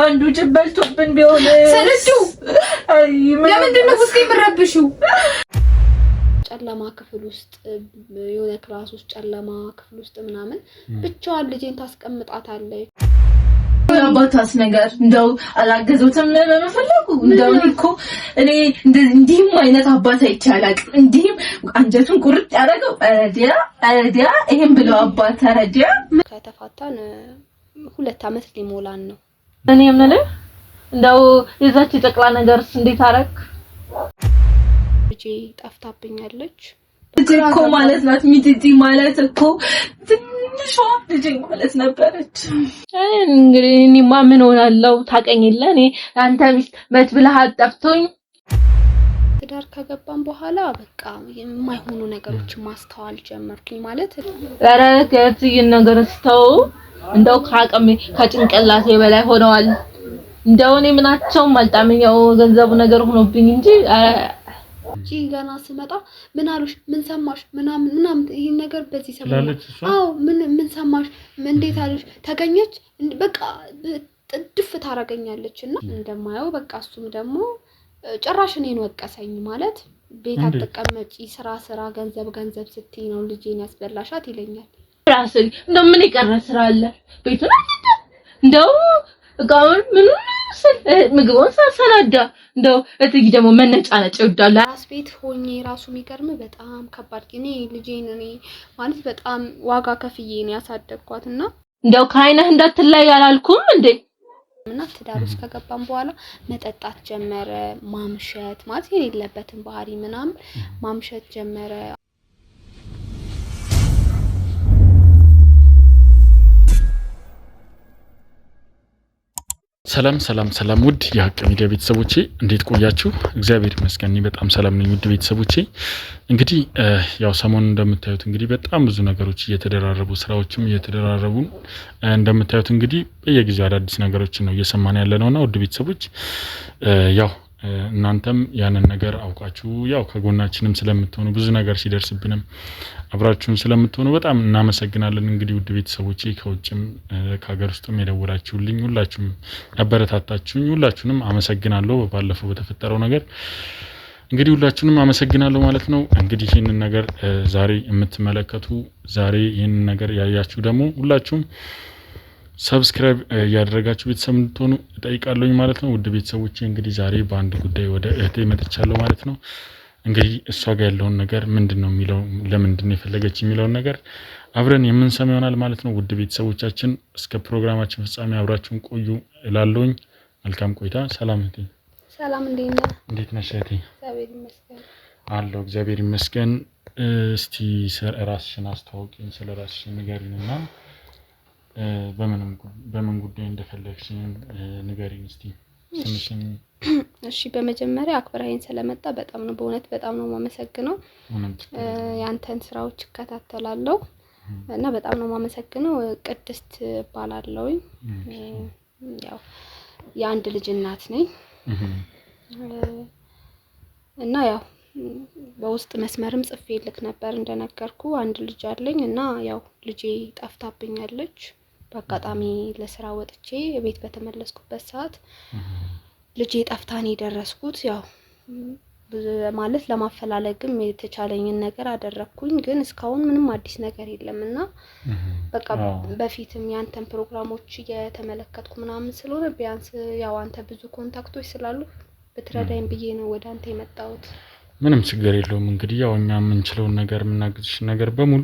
አንዱ ጅበልቶብን ቢሆን ሰለቹ ለምንድን ነው ውስጥ የምረብሽው? ጨለማ ክፍል ውስጥ የሆነ ክላስ ውስጥ ጨለማ ክፍል ውስጥ ምናምን ብቻዋን ልጄን ታስቀምጣታለች። አባታስ ነገር እንደው አላገዘውትም በመፈለጉ እንደው እኮ እኔ እንዲህም አይነት አባት አይቻላል። እንዲህም አንጀቱን ቁርጥ ያደረገው አዲያ ይሄን ብለው አባት ተረዲያ ከተፋታን 2 አመት ሊሞላን ነው። እኔ የምልህ እንደው የዛች ጠቅላ ነገርስ እንዴት አረክ? ልጄ ጠፍታብኛለች። ልጄ እኮ ማለት ናት ሚጢጢ ማለት እኮ ትንሿ ልጄ ማለት ነበረች። እንግዲህ እኔማ ምን ሆናለሁ ታቀኝለ እኔ አንተ ሚስት መች ብለህ አጠፍቶኝ ትዳር ከገባን በኋላ በቃ የማይሆኑ ነገሮችን ማስተዋል ጀመርኩኝ ማለት ኧረ ከዚህ ነገር ስተው እንደው ካቀሜ ከጭንቅላቴ በላይ ሆነዋል። እንደው እኔ ምናቸውም አልጣመኛው ገንዘቡ ነገር ሆኖብኝ እንጂ ገና ስመጣ ምን አሉሽ ምን ሰማሽ ምናምን ይሄ ነገር በዚህ ሰማሽ አዎ ምን ሰማሽ እንዴት አሉሽ ተገኘች በቃ ጥድፍ ታረጋኛለችና እንደማየው በቃ እሱም ደግሞ ጭራሽ እኔን ወቀሰኝ ማለት ቤት አትቀመጪ ስራ ገንዘብ ስትይ ነው ልጄን ያስበላሻት ይለኛል። ራስ እንደው ምን ይቀር ስራ አለ ቤቱን እንደው ጋውን ምን ምግቡን ሳሰናዳ እንደው እትይ ደግሞ መነጫነጭ ይወዳል። ራስ ቤት ሆኜ ራሱ የሚገርም በጣም ከባድ እኔ ልጄን እኔ ማለት በጣም ዋጋ ከፍዬ ነው ያሳደግኳትና እንደው ከአይነህ እንዳትለይ አላልኩም እንዴ? እና ትዳር ውስጥ ከገባን በኋላ መጠጣት ጀመረ፣ ማምሸት ማለት የሌለበትን ባህሪ ምናምን ማምሸት ጀመረ። ሰላም ውድ የሀቅ ሚዲያ ቤተሰቦቼ እንዴት ቆያችሁ? እግዚአብሔር ይመስገን በጣም ሰላም ነኝ። ውድ ቤተሰቦቼ እንግዲህ ያው ሰሞኑን እንደምታዩት እንግዲህ በጣም ብዙ ነገሮች እየተደራረቡ ስራዎችም እየተደራረቡ እንደምታዩት እንግዲህ በየጊዜው አዳዲስ ነገሮችን ነው እየሰማን ያለነውና ውድ ቤተሰቦች ያው እናንተም ያንን ነገር አውቃችሁ ያው ከጎናችንም ስለምትሆኑ ብዙ ነገር ሲደርስብንም አብራችሁን ስለምትሆኑ በጣም እናመሰግናለን። እንግዲህ ውድ ቤተሰቦቼ ከውጭም ከሀገር ውስጥም የደወላችሁልኝ ሁላችሁም ያበረታታችሁኝ ሁላችሁንም አመሰግናለሁ። ባለፈው በተፈጠረው ነገር እንግዲህ ሁላችሁንም አመሰግናለሁ ማለት ነው። እንግዲህ ይሄንን ነገር ዛሬ የምትመለከቱ ዛሬ ይሄንን ነገር ያያችሁ ደግሞ ሁላችሁም ሰብስክራይብ ያደረጋችሁ ቤተሰብ እንድትሆኑ እጠይቃለሁ ማለት ነው። ውድ ቤተሰቦቼ እንግዲህ ዛሬ በአንድ ጉዳይ ወደ እህቴ መጥቻለሁ ማለት ነው። እንግዲህ እሷ ጋር ያለውን ነገር ምንድነው የሚለው ለምንድነው የፈለገች የሚለው ነገር አብረን የምንሰማ ይሆናል ማለት ነው። ውድ ቤተሰቦቻችን እስከ ፕሮግራማችን ፍጻሜ አብራችሁን ቆዩ እላለሁኝ። መልካም ቆይታ። ሰላም እህቴ። ሰላም እንዴት ነሽ እህቴ? እግዚአብሔር ይመስገን አለሁ እግዚአብሔር ይመስገን። እስቲ ራስሽን አስተዋውቂኝ፣ ስለ ራስሽ ንገሪኝና በምን ጉዳይ እንደፈለግሽኝ ንገሪኝ እስቲ ስምሽን። እሺ በመጀመሪያ አክብራይን ስለመጣ በጣም ነው በእውነት በጣም ነው ማመሰግነው። ያንተን ስራዎች እከታተላለሁ እና በጣም ነው ማመሰግነው። ቅድስት እባላለሁ። ያው የአንድ ልጅ እናት ነኝ እና ያው በውስጥ መስመርም ጽፌልክ ነበር እንደነገርኩ አንድ ልጅ አለኝ እና ያው ልጄ ጠፍታብኛለች። በአጋጣሚ ለስራ ወጥቼ ቤት በተመለስኩበት ሰዓት ልጄ ጠፍታን የደረስኩት ያው ማለት ለማፈላለግም የተቻለኝን ነገር አደረኩኝ። ግን እስካሁን ምንም አዲስ ነገር የለምና በቃ በፊትም ያንተን ፕሮግራሞች እየተመለከትኩ ምናምን ስለሆነ ቢያንስ ያው አንተ ብዙ ኮንታክቶች ስላሉ በትረዳኝ ብዬ ነው ወደ አንተ የመጣሁት። ምንም ችግር የለውም። እንግዲህ ያው እኛ የምንችለውን ነገር የምናግዝሽ ነገር በሙሉ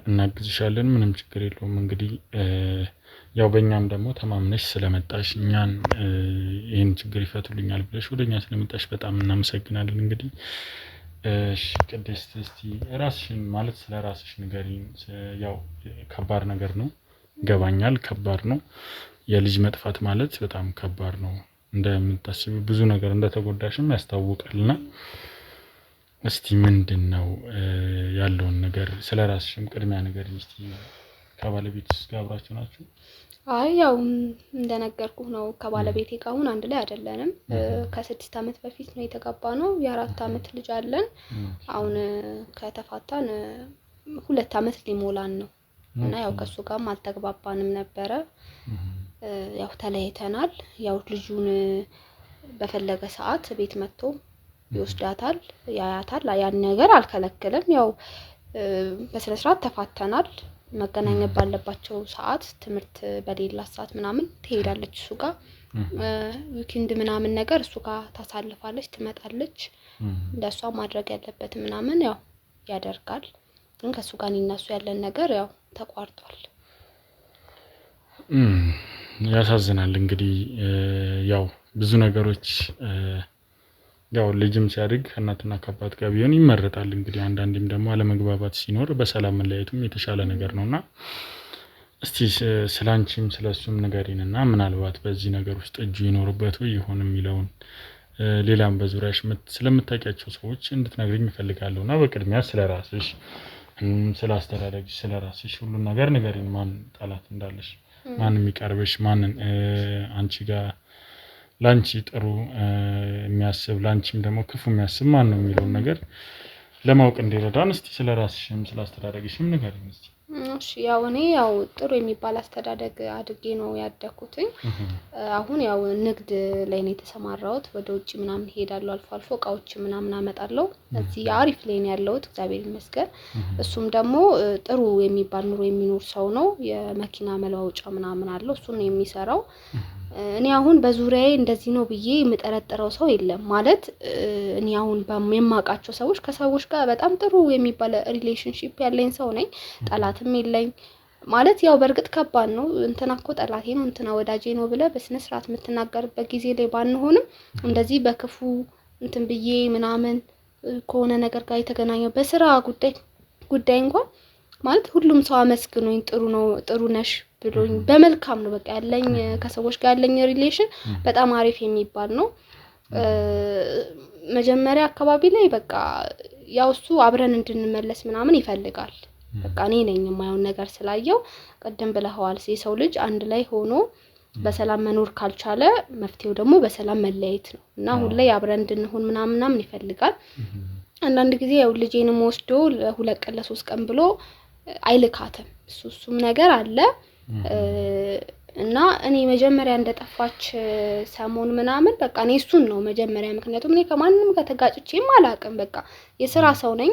እናግዝሻለን። ምንም ችግር የለውም። እንግዲህ ያው በእኛም ደግሞ ተማምነሽ ስለመጣሽ እኛን ይሄን ችግር ይፈቱልኛል ብለሽ ወደኛ ስለመጣሽ በጣም እናመሰግናለን። እንግዲህ እሺ ቅድስት እስቲ ራስሽን ማለት ስለ ራስሽ ንገሪኝ። ያው ከባድ ነገር ነው ገባኛል፣ ከባድ ነው። የልጅ መጥፋት ማለት በጣም ከባድ ነው። እንደምታስቢው ብዙ ነገር እንደተጎዳሽም ያስታውቃልና እስቲ ምንድነው ያለውን ነገር ስለራስሽም ቅድሚያ ነገር እስቲ። ከባለቤትሽ ጋር አብራችሁ ናችሁ? አይ ያው እንደነገርኩህ ነው ከባለቤቴ ጋር አሁን አንድ ላይ አይደለንም። ከ6 አመት በፊት ነው የተጋባነው። የ4 አመት ልጅ አለን። አሁን ከተፋታን 2 አመት ሊሞላን ነው እና ያው ከሱ ጋርም አልተግባባንም ነበረ ያው ተለያይተናል። ያው ልጁን በፈለገ ሰዓት ቤት መጥቶ ይወስዳታል፣ ያያታል። ያን ነገር አልከለከለም። ያው በስነ ስርዓት ተፋተናል። መገናኘት ባለባቸው ሰዓት ትምህርት በሌላ ሰዓት ምናምን ትሄዳለች እሱ ጋር ዊኬንድ ምናምን ነገር እሱ ጋር ታሳልፋለች፣ ትመጣለች። ለሷ ማድረግ ያለበት ምናምን ያው ያደርጋል። ግን ከሱ ጋር እነሱ ያለን ነገር ያው ተቋርጧል። ያሳዝናል። እንግዲህ ያው ብዙ ነገሮች ያው ልጅም ሲያድግ ከእናትና ከአባት ጋር ቢሆን ይመረጣል። እንግዲህ አንዳንዴም ደግሞ አለመግባባት ሲኖር በሰላም መለያየቱም የተሻለ ነገር ነውና እስቲ ስላንቺም ስለሱም ንገሪንና ምናልባት በዚህ ነገር ውስጥ እጁ ይኖርበት ወይ ይሆን የሚለውን ሌላም በዙሪያሽ ስለምታውቂያቸው ሰዎች እንድትነግሪኝ እፈልጋለሁና በቅድሚያ ስለራስሽ ስላስተዳደግሽ ስለራስሽ ሁሉ ነገር ንገሪን። ማን ጠላት እንዳለሽ፣ ማን የሚቀርብሽ፣ ማን አንቺ ጋር ላንቺ ጥሩ የሚያስብ ላንቺም ደግሞ ክፉ የሚያስብ ማን ነው የሚለው ነገር ለማወቅ እንዲረዳን እስቲ ስለራስሽም ስላስተዳደግሽም ንገሪኝ እስቲ። እሺ ያው እኔ ያው ጥሩ የሚባል አስተዳደግ አድርጌ ነው ያደኩትኝ። አሁን ያው ንግድ ላይ ነው የተሰማራሁት። ወደ ውጪ ምናምን ሄዳለሁ፣ አልፎ አልፎ እቃዎች ምናምን አመጣለሁ። እዚህ አሪፍ ላይ ነው ያለሁት እግዚአብሔር ይመስገን። እሱም ደግሞ ጥሩ የሚባል ኑሮ የሚኖር ሰው ነው። የመኪና መለዋወጫ ምናምን አለው፣ እሱ ነው የሚሰራው። እኔ አሁን በዙሪያዬ እንደዚህ ነው ብዬ የምጠረጥረው ሰው የለም ማለት እኔ አሁን በማውቃቸው ሰዎች ከሰዎች ጋር በጣም ጥሩ የሚባል ሪሌሽንሺፕ ያለኝ ሰው ነኝ። ጠላትም የለኝ ማለት ያው በርግጥ ከባድ ነው። እንትና እኮ ጠላቴ ነው እንትና ወዳጄ ነው ብለ በስነ ስርዓት የምትናገርበት ጊዜ ላይ ባንሆንም እንደዚህ በክፉ እንትን ብዬ ምናምን ከሆነ ነገር ጋር የተገናኘው በስራ ጉዳይ እንኳን ማለት ሁሉም ሰው አመስግኖኝ ጥሩ ነው ጥሩ ነሽ ብሎኝ በመልካም ነው በቃ ያለኝ ከሰዎች ጋር ያለኝ ሪሌሽን በጣም አሪፍ የሚባል ነው። መጀመሪያ አካባቢ ላይ በቃ ያው እሱ አብረን እንድንመለስ ምናምን ይፈልጋል። በቃ እኔ ነኝ የማይሆን ነገር ስላየው ቀደም ብለዋል የሰው ልጅ አንድ ላይ ሆኖ በሰላም መኖር ካልቻለ መፍትሄው ደግሞ በሰላም መለያየት ነው እና ሁሉ ላይ አብረን እንድንሆን ምናምን ይፈልጋል። አንዳንድ ጊዜ ያው ልጄንም ወስዶ ለሁለት ቀን ለሶስት ቀን ብሎ አይልካትም። እሱም ነገር አለ እና እኔ መጀመሪያ እንደጠፋች ሰሞን ምናምን በቃ እኔ እሱን ነው መጀመሪያ ምክንያቱም እኔ ከማንንም ጋር ተጋጭቼም አላውቅም። በቃ የሥራ ሰው ነኝ።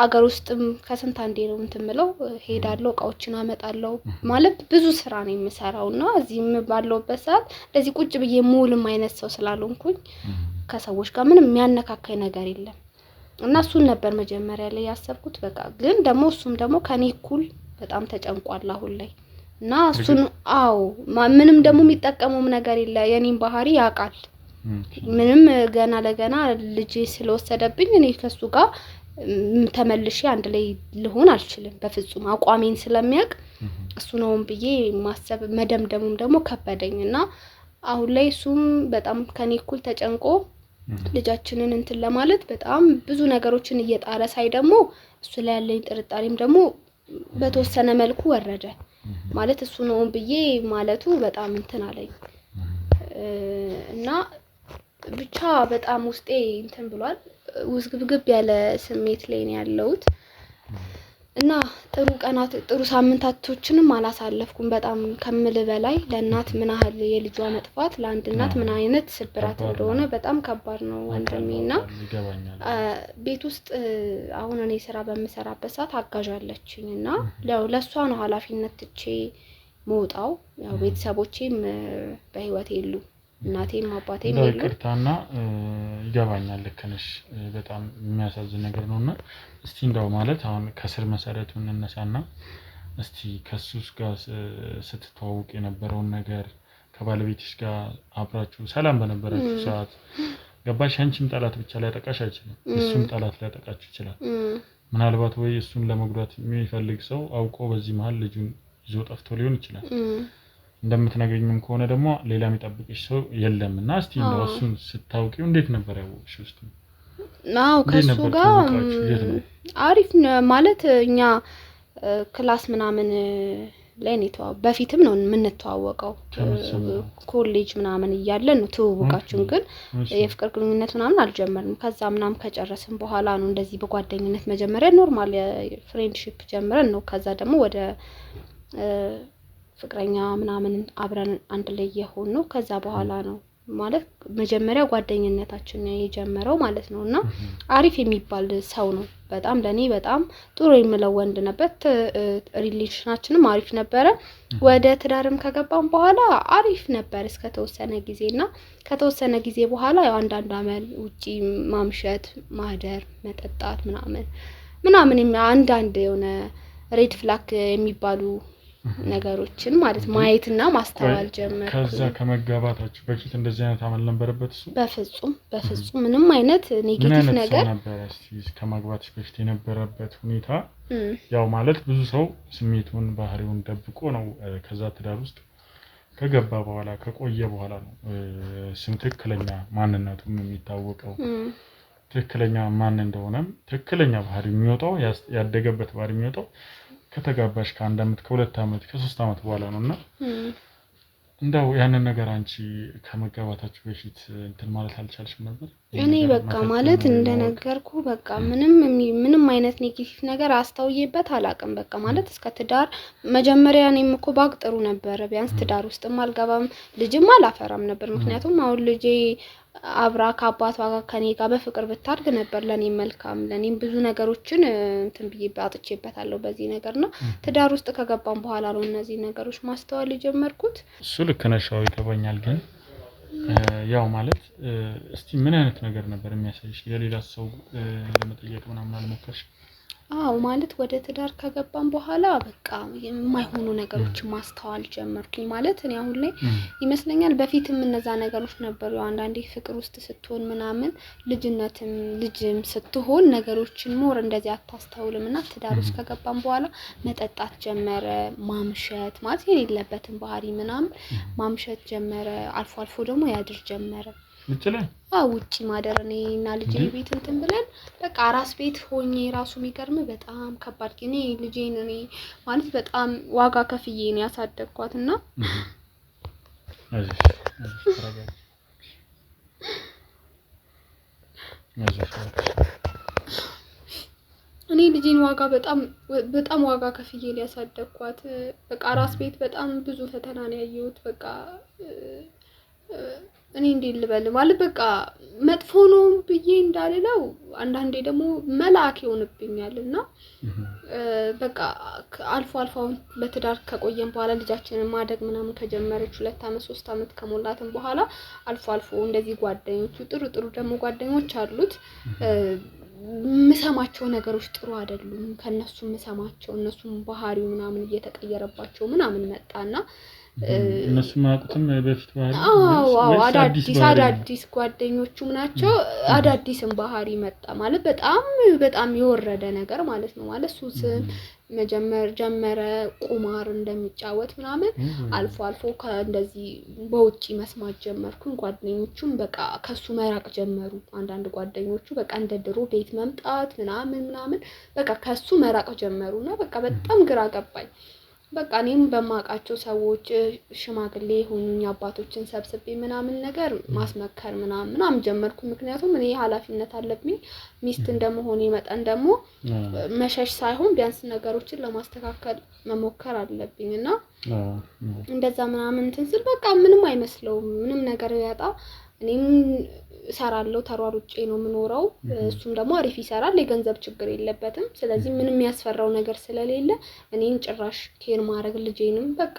አገር ውስጥም ከስንት አንዴ ነው እንትምለው ሄዳለሁ፣ እቃዎችን አመጣለሁ ማለት ብዙ ስራ ነው የምሰራውና እዚህም ባለውበት ሰዓት እንደዚህ ቁጭ ብዬ ሙሉም አይነት ሰው ስላልሆንኩኝ ከሰዎች ጋር ምንም የሚያነካካኝ ነገር የለም እና እሱን ነበር መጀመሪያ ላይ ያሰብኩት። በቃ ግን ደግሞ እሱም ደግሞ ከኔ እኩል በጣም ተጨንቋል አሁን ላይ እና እሱን ምንም ደግሞ የሚጠቀመውም ነገር የለ የኔን ባህሪ ያውቃል። ምንም ገና ለገና ልጅ ስለወሰደብኝ እኔ ከሱ ጋር ተመልሼ አንድ ላይ ልሆን አልችልም በፍጹም አቋሜን ስለሚያውቅ እሱ ነው ብዬ ማሰብ መደምደሙም ደግሞ ከበደኝና አሁን ላይ እሱም በጣም ከኔ እኩል ተጨንቆ ልጃችንን እንትን ለማለት በጣም ብዙ ነገሮችን እየጣረ ሳይ ደግሞ እሱ ላይ ያለኝ ጥርጣሬም ደግሞ በተወሰነ መልኩ ወረደ ማለት እሱ ነው ብዬ ማለቱ በጣም እንትን አለኝ እና ብቻ በጣም ውስጤ እንትን ብሏል። ውስግብግብ ያለ ስሜት ላይ ነው ያለሁት እና ጥሩ ሳምንታቶችንም አላሳለፍኩም። በጣም ከምል በላይ ለእናት ምን ያህል የልጇ መጥፋት ለአንድ እናት ምን አይነት ስብራት እንደሆነ በጣም ከባድ ነው ወንድሜና ቤት ውስጥ አሁን እኔ ስራ በመሰራበት ሰዓት አጋዣለችኝና ለሷ ነው ኃላፊነት ትቼ መውጣው። ያው ቤተሰቦቼም በህይወት የሉ እናቴም አባቴም የሉ። ለቅርታና ይገባኛል ልክ ነሽ። በጣም የሚያሳዝን ነገር ነውና እስቲ እንደው ማለት አሁን ከስር መሰረቱ እንነሳና እስቲ ከሱስ ጋር ስትተዋወቅ የነበረውን ነገር ከባለቤትሽ ጋር አብራችሁ ሰላም በነበራችሁ ሰዓት ገባሽ? አንቺም ጠላት ብቻ ላይ ያጠቃሽ አይችልም፣ እሱም ጠላት ላይ ያጠቃችሁ ይችላል። ምናልባት ወይ እሱን ለመጉዳት የሚፈልግ ሰው አውቆ በዚህ መሃል ልጁን ይዞ ጠፍቶ ሊሆን ይችላል። እንደምትነግሪኝም ከሆነ ደግሞ ሌላ የሚጠብቅሽ ሰው የለምና እስቲ እንደው እሱን ስታውቂው እንዴት ነበር ያወቅሽው? እስቲ ከሱ ጋር አሪፍ ማለት እኛ ክላስ ምናምን ላይ ነው በፊትም ነው የምንተዋወቀው ኮሌጅ ምናምን እያለን ነው ተዋወቃችን። ግን የፍቅር ግንኙነት ምናምን አልጀመርንም። ከዛ ምናምን ከጨረስን በኋላ ነው እንደዚህ በጓደኝነት መጀመሪያ ኖርማል ፍሬንድሺፕ ጀምረን ነው ከዛ ደግሞ ወደ ፍቅረኛ ምናምን አብረን አንድ ላይ የሆን ነው። ከዛ በኋላ ነው ማለት መጀመሪያ ጓደኝነታችን የጀመረው ማለት ነውና አሪፍ የሚባል ሰው ነው። በጣም ለኔ በጣም ጥሩ የምለው ወንድ ነበር። ሪሌሽናችንም አሪፍ ነበረ። ወደ ትዳርም ከገባን በኋላ አሪፍ ነበር እስከ ተወሰነ ጊዜና ከተወሰነ ጊዜ በኋላ ያው አንዳንድ አመል ውጪ ማምሸት፣ ማደር፣ መጠጣት ምናምን አንዳንድ የሆነ ሬድ ፍላክ የሚባሉ ነገሮችን ማለት ማየትና ማስተዋል ጀመርኩ። ከዛ ከመጋባታችሁ በፊት እንደዚህ አይነት አመል ነበረበት እሱ? በፍጹም ምንም አይነት ኔጌቲቭ ነገር ነበር። እስቲ ከማግባትሽ በፊት የነበረበት ሁኔታ ያው ማለት ብዙ ሰው ስሜቱን ባህሪውን ደብቆ ነው ከዛ ትዳር ውስጥ ከገባ በኋላ ከቆየ በኋላ ነው ትክክለኛ ማንነቱም የሚታወቀው። ትክክለኛ ማን እንደሆነም ትክክለኛ ባህሪ የሚወጣው ያደገበት ባህሪ የሚወጣው ከተጋባሽ ከአንድ አመት ከሁለት አመት ከ3 አመት በኋላ ነውና እንደው ያንን ነገር አንቺ ከመጋባታችሁ በፊት እንትን ማለት አልቻልሽም ነበር? እኔ በቃ ማለት እንደነገርኩ በቃ ምንም አይነት ኔጌቲቭ ነገር አስተውዬበት አላቅም። በቃ ማለት እስከ ትዳር መጀመሪያ እኔም እኮ ባቅጥሩ ነበር ቢያንስ ትዳር ውስጥም አልገባም ልጅም አላፈራም ነበር። ምክንያቱም አሁን ልጄ አብራ ከአባቷ ጋር ከኔ ጋር በፍቅር ብታድግ ነበር ለኔ መልካም። ለኔም ብዙ ነገሮችን እንትን ብዬ አጥቼበታለሁ በዚህ ነገርና ትዳር ውስጥ ከገባን በኋላ ነው እነዚህ ነገሮች ማስተዋል የጀመርኩት። እሱ ልክ ነሽ ይገባኛል። ግን ያው ማለት እስቲ ምን አይነት ነገር ነበር የሚያሳይሽ? የሌላ ሰው ለመጠየቅ ምናምን አልሞከርሽ? አዎ ማለት ወደ ትዳር ከገባን በኋላ በቃ የማይሆኑ ነገሮችን ማስተዋል ጀመርኩኝ። ማለት እኔ አሁን ላይ ይመስለኛል በፊትም እነዛ ነገሮች ነበሩ። አንዳንዴ ፍቅር ውስጥ ስትሆን ምናምን ልጅም ስትሆን ነገሮችን ሞር እንደዚህ አታስተውልምና ትዳር ውስጥ ከገባን በኋላ መጠጣት ጀመረ፣ ማምሸት ማለት የሌለበትን ባህሪ ምናምን ማምሸት ጀመረ። አልፎ ደግሞ ያድር ጀመረ ውጪ ማደር። እኔና ልጄ ቤት እንትን ብለን በቃ አራስ ቤት ሆኜ ራሱ የሚገርም በጣም ከባድ ግን ልጄን እኔ ማለት በጣም ዋጋ ከፍዬ ነው ያሳደግኳትና እኔ ልጄን በጣም ዋጋ ከፍዬ ነው ያሳደግኳት። በቃ አራስ ቤት በጣም ብዙ ፈተና ነው ያየሁት። በቃ እኔ እንዴት ልበል ማለት በቃ መጥፎ ነው ብዬ እንዳልለው አንዳንዴ ደግሞ መልአክ ይሆንብኛልና በቃ አልፎ በትዳር ከቆየን በኋላ ልጃችንን ማደግ ምናምን ከጀመረች 2 አመት 3 አመት ከሞላትን በኋላ አልፎ እንደዚህ ጓደኞቹ ጥሩ ደግሞ ጓደኞች አሉት ምሰማቸው ነገሮች ጥሩ አይደሉም። ከነሱ ምሰማቸው እነሱም ባህሪው ምናምን እየተቀየረባቸው ምናምን መጣና እነሱ ማቁትም በፊት ባህሪ አዳዲስ ጓደኞቹም ናቸው። አዳዲስም ባህሪ መጣ ማለት በጣም የወረደ ነገር ማለት ነው። ማለት ሱስ ጀመረ፣ ቁማር እንደሚጫወት ምናምን አልፎ እንደዚህ በውጪ መስማት ጀመርኩኝ። ጓደኞቹም በቃ ከሱ መራቅ ጀመሩ። አንዳንድ ጓደኞቹ በቃ እንደ ድሮ ቤት መምጣት ምናምን በቃ ከሱ መራቅ ጀመሩና በቃ በጣም ግራ ገባኝ። በቃ እኔም በማቃቸው ሰዎች ሽማግሌ ሆኑኝ አባቶችን ሰብስቤ ምናምን ነገር ማስመከር ምናምን ጀመርኩ። ምክንያቱም እኔ ኃላፊነት አለብኝ ሚስት እንደመሆኔ መጠን ደግሞ መሸሽ ሳይሆን ቢያንስ ነገሮችን ለማስተካከል መሞከር አለብኝና እንደዛ ምናምን ትንስል በቃ ምንም አይመስለውም ምንም ነገር ያጣ እኔም ሰራለው ተሯሩጬ ነው ምኖረው። እሱም ደግሞ አሪፍ ይሰራል፣ የገንዘብ ችግር የለበትም። ስለዚህ ምንም ያስፈራው ነገር ስለሌለ እኔን ጭራሽ ኬር ማድረግ ልጄንም በቃ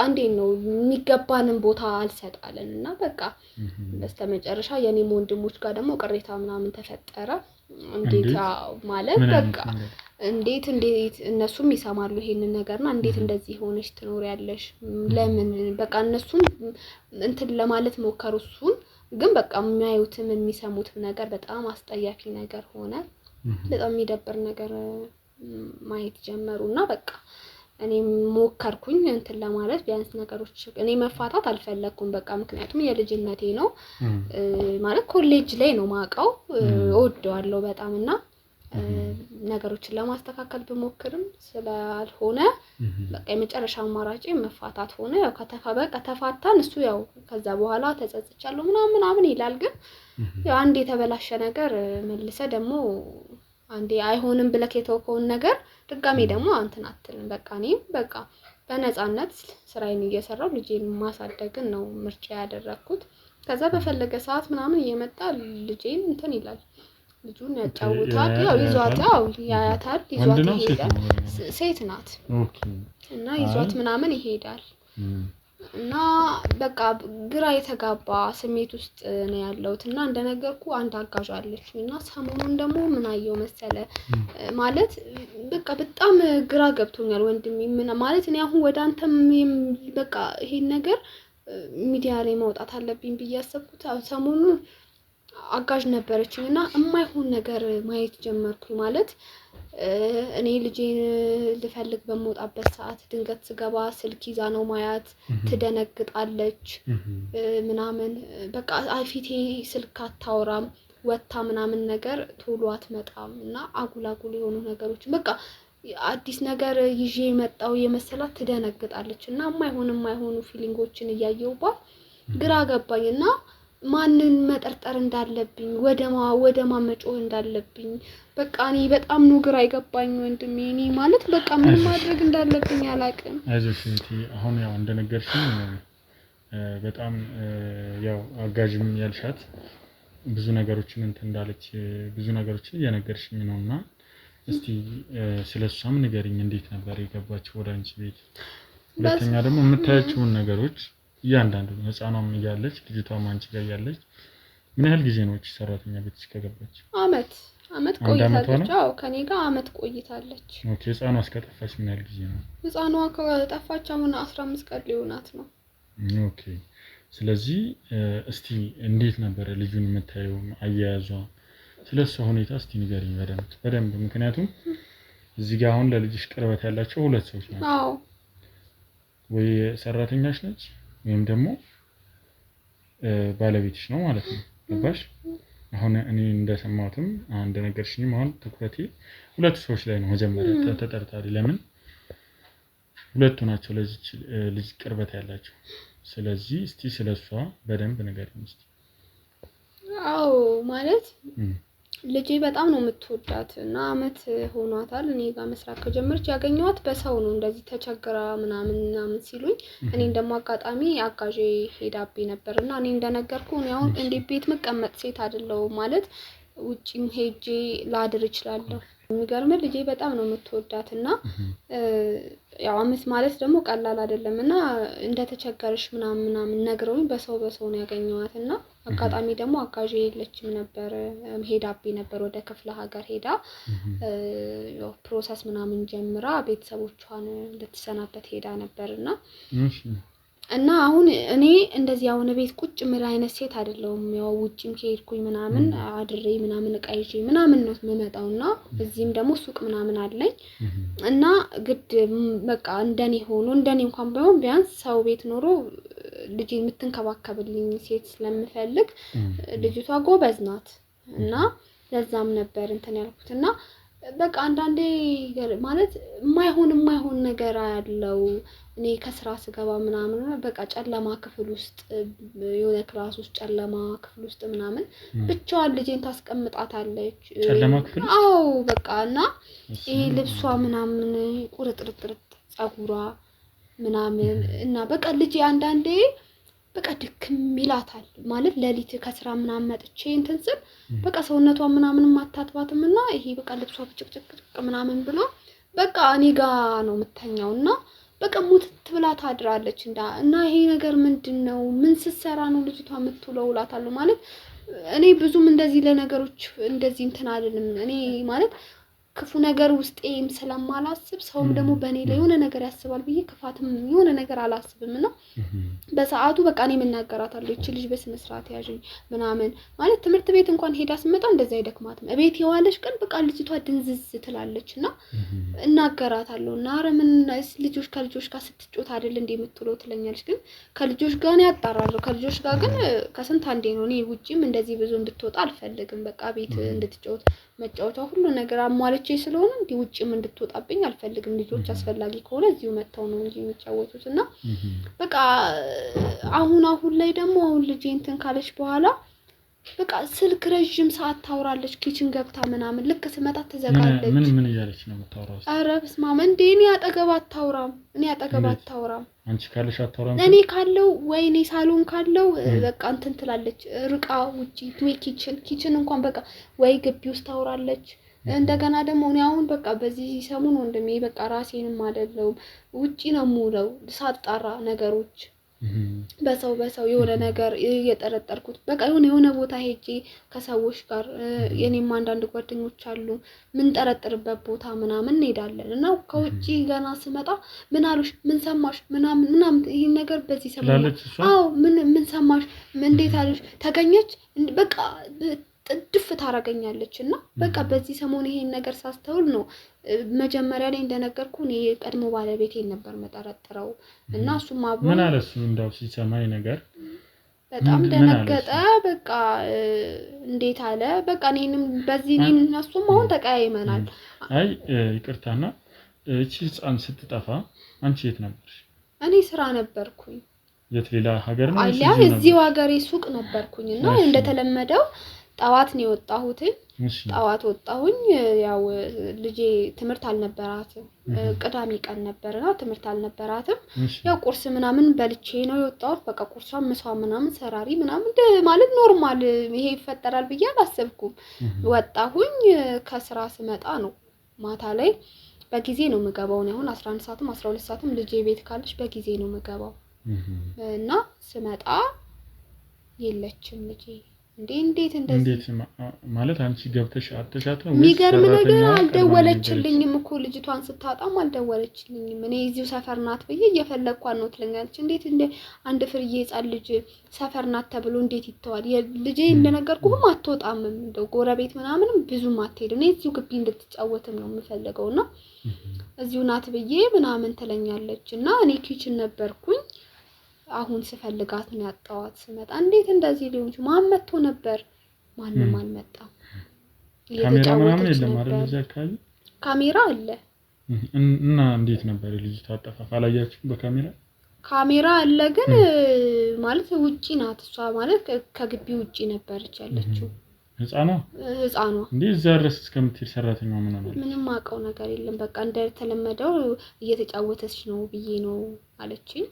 እንዴት ነው የሚገባንን ቦታ አልሰጣለንና በቃ በስተመጨረሻ የኔም ወንድሞች ጋር ደግሞ ቅሬታ ምናምን ተፈጠረ። እንዴት ማለት በቃ እንዴት እነሱም ይሰማሉ ይሄንን ነገርና እንዴት እንደዚህ ሆነሽ ትኖሪያለሽ ለምን በቃ እነሱም እንትን ለማለት ሞከሩ። እሱን ግን በቃ የሚያዩትም የሚሰሙትም ነገር በጣም አስጠያፊ ነገር ሆነ። በጣም የሚደብር ነገር ማየት ጀመሩና በቃ እኔም ሞከርኩኝ እንትን ለማለት ቢያንስ ነገሮች እኔ መፋታት አልፈለኩም። በቃ ምክንያቱም የልጅነቴ ነው ማለት ኮሌጅ ላይ ነው ማቀው እወደዋለሁ በጣምና ነገሮችን ለማስተካከል በመሞከርም ስላልሆነ በቃ የመጨረሻ አማራጭ መፋታት ሆነ። ያው ከተፋታን እሱ ያው ከዛ በኋላ ተጸጽቻለሁ ምናምን ይላል። ግን ያው አንድ የተበላሸ ነገር መልሰ ደግሞ አንዴ አይሆንም ብለህ የተወከውን ነገር ድጋሜ ደግሞ አንተን አትልም። በቃ እኔም በቃ በነፃነት ስራዬን እየሰራው ልጄን ማሳደግን ነው ምርጫ ያደረኩት። ከዛ በፈለገ ሰዓት ምናምን እየመጣ ልጄን እንትን ይላል ልጁን ያጫውታል። ያው ይዟት ያያታል ይዟት ይሄዳል። ሴት ናት እና ይዟት ምናምን ይሄዳል። እና በቃ ግራ የተጋባ ስሜት ውስጥ ነው ያለሁት። እና እንደነገርኩ አንድ አጋዥ አለችኝና ሰሞኑን ደግሞ ምን አየው መሰለ ማለት በቃ በጣም ግራ ገብቶኛል ወንድሜ። ምን ማለት እኔ አሁን ወደ አንተም በቃ ይሄን ነገር ሚዲያ ላይ ማውጣት አለብኝ ብዬ ያሰብኩት ሰሞኑን አጋዥ ነበረችኝና የማይሆን ነገር ማየት ጀመርኩኝ። ማለት እኔ ልጄን ልፈልግ በመውጣበት ሰዓት ድንገት ስገባ ስልክ ይዛ ነው ማያት። ትደነግጣለች ምናምን በቃ አፊቴ ስልክ አታወራም ወጣ ምናምን ነገር ቶሎ አትመጣም። እና አጉላጉል የሆኑ ነገሮች በቃ አዲስ ነገር ይዤ መጣው የመሰላት ትደነግጣለች። እና የማይሆኑ ፊሊንጎችን እያየሁባት ግራ ገባኝና ማንን መጠርጠር እንዳለብኝ ወደማ መጮህ እንዳለብኝ በቃ እኔ በጣም ነው ግራ አይገባኝ ወንድሜ። እኔ ማለት በቃ ምን ማድረግ እንዳለብኝ አላውቅም። አይዞሽ እህቴ አሁን ያው እንደነገርሽኝ በጣም ያው አጋዥም ያልሻት ብዙ ነገሮችን እንትን እንዳለች ብዙ ነገሮችን እየነገርሽኝ ነውና እስቲ ስለሷም ንገሪኝ። እንዴት ነበር የገባችው ወደ አንቺ ቤት? ሁለተኛ ደግሞ የምታያቸውን ነገሮች እያንዳንዱ ህፃኗም እያለች ልጅቷም አንቺ ጋር ያለች ምን ያህል ጊዜ ነው እቺ ሰራተኛ ቤትሽ ከገባች? አመት ቆይታለች። አዎ ከኔ ጋር አመት ቆይታለች። ኦኬ ህፃኗ እስከጠፋች ምን ያህል ጊዜ ነው? ህፃኗ ከጠፋች አሁን 15 ቀን ሊሆናት ነው። ኦኬ ስለዚህ እስቲ እንዴት ነበር ልጁን የምታየው አያያዟ? ስለሷ ሁኔታ እስቲ ንገሪኝ በደንብ ምክንያቱም እዚህ ጋር አሁን ለልጅሽ ቅርበት ያላቸው ሁለት ሰዎች ናቸው። አዎ ወይ ሰራተኛሽ ነች ወይም ደግሞ ባለቤትሽ ነው ማለት ነው። ገባሽ? አሁን እኔ እንደሰማሁትም አንድ ነገርሽኝ አሁን ትኩረቴ ሁለት ሰዎች ላይ ነው መጀመሪያ ተጠርጣሪ። ለምን ሁለቱ ናቸው ለዚህ ልጅ ቅርበት ያላቸው። ስለዚህ እስቲ ስለሷ በደንብ ንገሪኝ እስቲ። አዎ ማለት ልጄ በጣም ነው የምትወዳት እና አመት ሆኗታል እኔ ጋር መስራት ከጀመረች። ያገኘኋት በሰው ነው እንደዚህ ተቸግራ ምናምን ሲሉኝ እኔ እንደማጋጣሚ አጋዤ ሄዳብኝ ነበርና እኔ እንደነገርኩ ነው አሁን እንደ ቤት መቀመጥ ሴት አይደለሁም ማለት ውጪም ሄጄ ላድር እችላለሁ። የሚገርም ልጄ በጣም ነው የምትወዳትና ያው አመት ማለት ደግሞ ቀላል አይደለምና እንደተቸገረሽ ምናምን ነግረውኝ በሰው ነው ያገኘኋትና አጋጣሚ ደግሞ አጋዤ የለችም ነበር ሄዳብኝ ነበር ወደ ክፍለ ሀገር ሄዳ ያው ፕሮሰስ ምናምን ጀምራ ቤተሰቦቿን ልትሰናበት ሄዳ ነበርና እና አሁን እኔ እንደዚህ ያው ቤት ቁጭ ምራ አይነት ሴት አይደለሁም። ያው ውጪም ከሄድኩኝ ምናምን አድሬ ምናምን ቀይጄ ምናምን ነው የምመጣውና እዚህም ደግሞ ሱቅ ምናምን አለኝ እና ግድ በቃ እንደኔ እንኳን ባይሆን ቢያንስ ሰው ቤት ኖሮ ልጅ የምትንከባከብልኝ ሴት ስለምፈልግ ልጅቷ ጎበዝ ናት እና ለዛም ነበር እንትን ያልኩትና በቃ አንዳንዴ ማለት የማይሆን ነገር ያለው እኔ ከስራ ስገባ ምናምን በቃ ጨለማ ክፍል ውስጥ የሆነ ክላስ ውስጥ ጨለማ ክፍል ውስጥ ምናምን ብቻዋን ልጄን ታስቀምጣታለች። ጨለማ ክፍል? አዎ በቃና ይሄ ልብሷ ምናምን ቁርጥርጥርጥ ጸጉሯ ምናምን እና በቃ ልጄ አንዳንዴ በቃ ድክም ይላታል ማለት ለሊት ከስራ ምናምን መጥቼ እንትን ስል በቃ ሰውነቷ ምናምን ማታጥባትምና ይሄ በቃ ልብሷ ጭቅጭቅ ምናምን ብሎ በቃ እኔ ጋር ነው የምተኛውና በቃ ሙትት ብላ ታድራለች እና ይሄ ነገር ምንድነው? ምን ስትሰራ ነው ልጅቷ የምትውለው እላታለሁ። ማለት እኔ ብዙም እንደዚህ ለነገሮች እንደዚህ እንትን አይደለም። እኔ ማለት ክፉ ነገር ውስጤም ስለማላስብ ሰውም ደግሞ በእኔ ላይ የሆነ ነገር ያስባል ብዬ ክፋትም የሆነ ነገር አላስብምና በሰዓቱ በቃ እኔ መናገራታለሁ እቺ ልጅ በስነ ስርዓት ያዥኝ ምናምን ማለት ትምህርት ቤት እንኳን ሄዳ ስመጣ እንደዛ አይደክማትም። እቤት የዋለች ቀን በቃ ልጅቷ ድንዝዝ ትላለችና እናገራታለሁና ኧረ ምን ልጆች ከልጆች ጋር ስትጫወት አይደል እንዴ የምትውለው ትለኛለች። ግን ከልጆች ጋር ነው ያጣራለሁ። ከልጆች ጋር ግን ከስንት አንዴ ነው። እኔ ውጪም እንደዚህ ብዙ እንድትወጣ አልፈልግም። በቃ ቤት እንድትጫወት መጫወቷ ሁሉ ነገር አሟለች ስለሆነ እንዴ ውጪም እንድትወጣብኝ አልፈልግም። ልጆች አስፈላጊ ከሆነ እዚሁ መተው ነው እንጂ የሚጫወቱትና በቃ አሁን ላይ ደግሞ ልጄ እንትን ካለች በኋላ በቃ ስልክ ረጅም ሰዓት ታወራለች ኪችን ገብታ ምናምን ልክ ስመጣ ተዘጋለች ምን እያለች ነው የምታወራው ኧረ በስመ አብ እንዴ እኔ አጠገብ አታወራም አንቺ ካለሽ አታወራም እኔ ካለው ወይኔ ሳሎን ካለው በቃ እንትን ትላለች ርቃ ውጪ ኪችን እንኳን በቃ ወይ ግቢ ውስጥ ታወራለች እንደገና ደግሞ እኔ አሁን በቃ በዚህ ሰሞን ወንድሜ በቃ ራሴንም አይደለም ውጪ ነው የምውለው ሳጣራ ነገሮች በሰው የሆነ ነገር እየጠረጠርኩት በቃ የሆነ ቦታ ሄጄ ከሰዎች ጋር የኔም አንዳንድ ጓደኞች አሉ ምን ጠረጥርበት ቦታ ምናምን እንሄዳለን እና ከውጪ ገና ስመጣ ምን አሉሽ ምን ሰማሽ ምናምን ይሄ ነገር በዚህ ሰሞን አዎ ምን ሰማሽ እንዴት አሉሽ ተገኘች በቃ ጥድፍ ታረጋኛለችና በቃ በዚህ ሰሞን ይሄን ነገር ሳስተውል ነው መጀመሪያ ላይ እንደነገርኩ እኔ ቀድሞ ባለቤቴን ነበር መጠረጥረው እና እሱም አብሮ ምን አለሱ እንዳው ሲሰማኝ ነገር በጣም ደነገጠ በቃ እንዴት አለ በቃ እኔንም በዚህ እነሱም አሁን ተቀያይመናል አይ ይቅርታና እቺ ህፃን ስትጠፋ አንቺ የት ነበርሽ እኔ ስራ ነበርኩኝ የት ሌላ ሀገር ነው አያ እዚህ ሀገሬ ሱቅ ነበርኩኝና እንደተለመደው ጣዋት ነው ወጣሁት ጣዋት ወጣሁኝ ያው ልጄ ትምርት አልነበራትም ቅዳሜ ቀን ነበርና ትምርት አልነበራትም ያው ቁርስ ምናምን በልቼ ነው የወጣሁት በቃ ቁርሷን ምሳው ምናምን ሰራሪ ምናምን ማለት ኖርማል ይሄ ይፈጠራል ብዬ አላሰብኩም ወጣሁኝ ከስራ ስመጣ ነው ማታ ላይ በጊዜ ነው መገባው ነው አሁን 11 ሰዓትም 12 ሰዓትም ልጄ ቤት ካለች በጊዜ ነው መገባው እና ስመጣ የለችም ልጄ እንዴት እንደዚህ ማለት አንቺ ገብተሽ አጥተሻት ነው የሚገርም ነገር አልደወለችልኝም እኮ ልጅቷን ስታጣም አልደወለችልኝም እኔ እዚሁ ሰፈር ናት ብዬ እየፈለግኳት ነው ትለኛለች እንዴት አንድ ፍርዬ ህፃን ልጅ ሰፈር ናት ተብሎ እንዴት ይተዋል ልጄ እንደነገርኩህም አትወጣም እንደው ጎረቤት ምናምንም ብዙም አትሄድም እኔ እዚሁ ግቢ እንድትጫወትም ነው የምፈልገውና እዚሁ ናት ብዬ ምናምን ትለኛለችና እኔ ኪችን ነበርኩኝ አሁን ስፈልጋት ነው ያጣዋት ስመጣ እንዴት እንደዚህ ሊሆን ማን መጥቶ ነበር ማንንም አልመጣም ካሜራ ምናምን የለም አይደል እዚህ አካባቢ ካሜራ አለ እና እንዴት ነበር ልጅ ታጠፋ አላያችሁ ካሜራ አለ ግን ማለት ውጪ ናት እሷ ማለት ከግቢ ውጪ ነበርች ያለችው ህፃኗ እንዴ ዘርስ እስከምትል ሰራተኛው ምንም አውቀው ነገር የለም በቃ እንደተለመደው እየተጫወተች ነው ብዬ ነው አለችኝ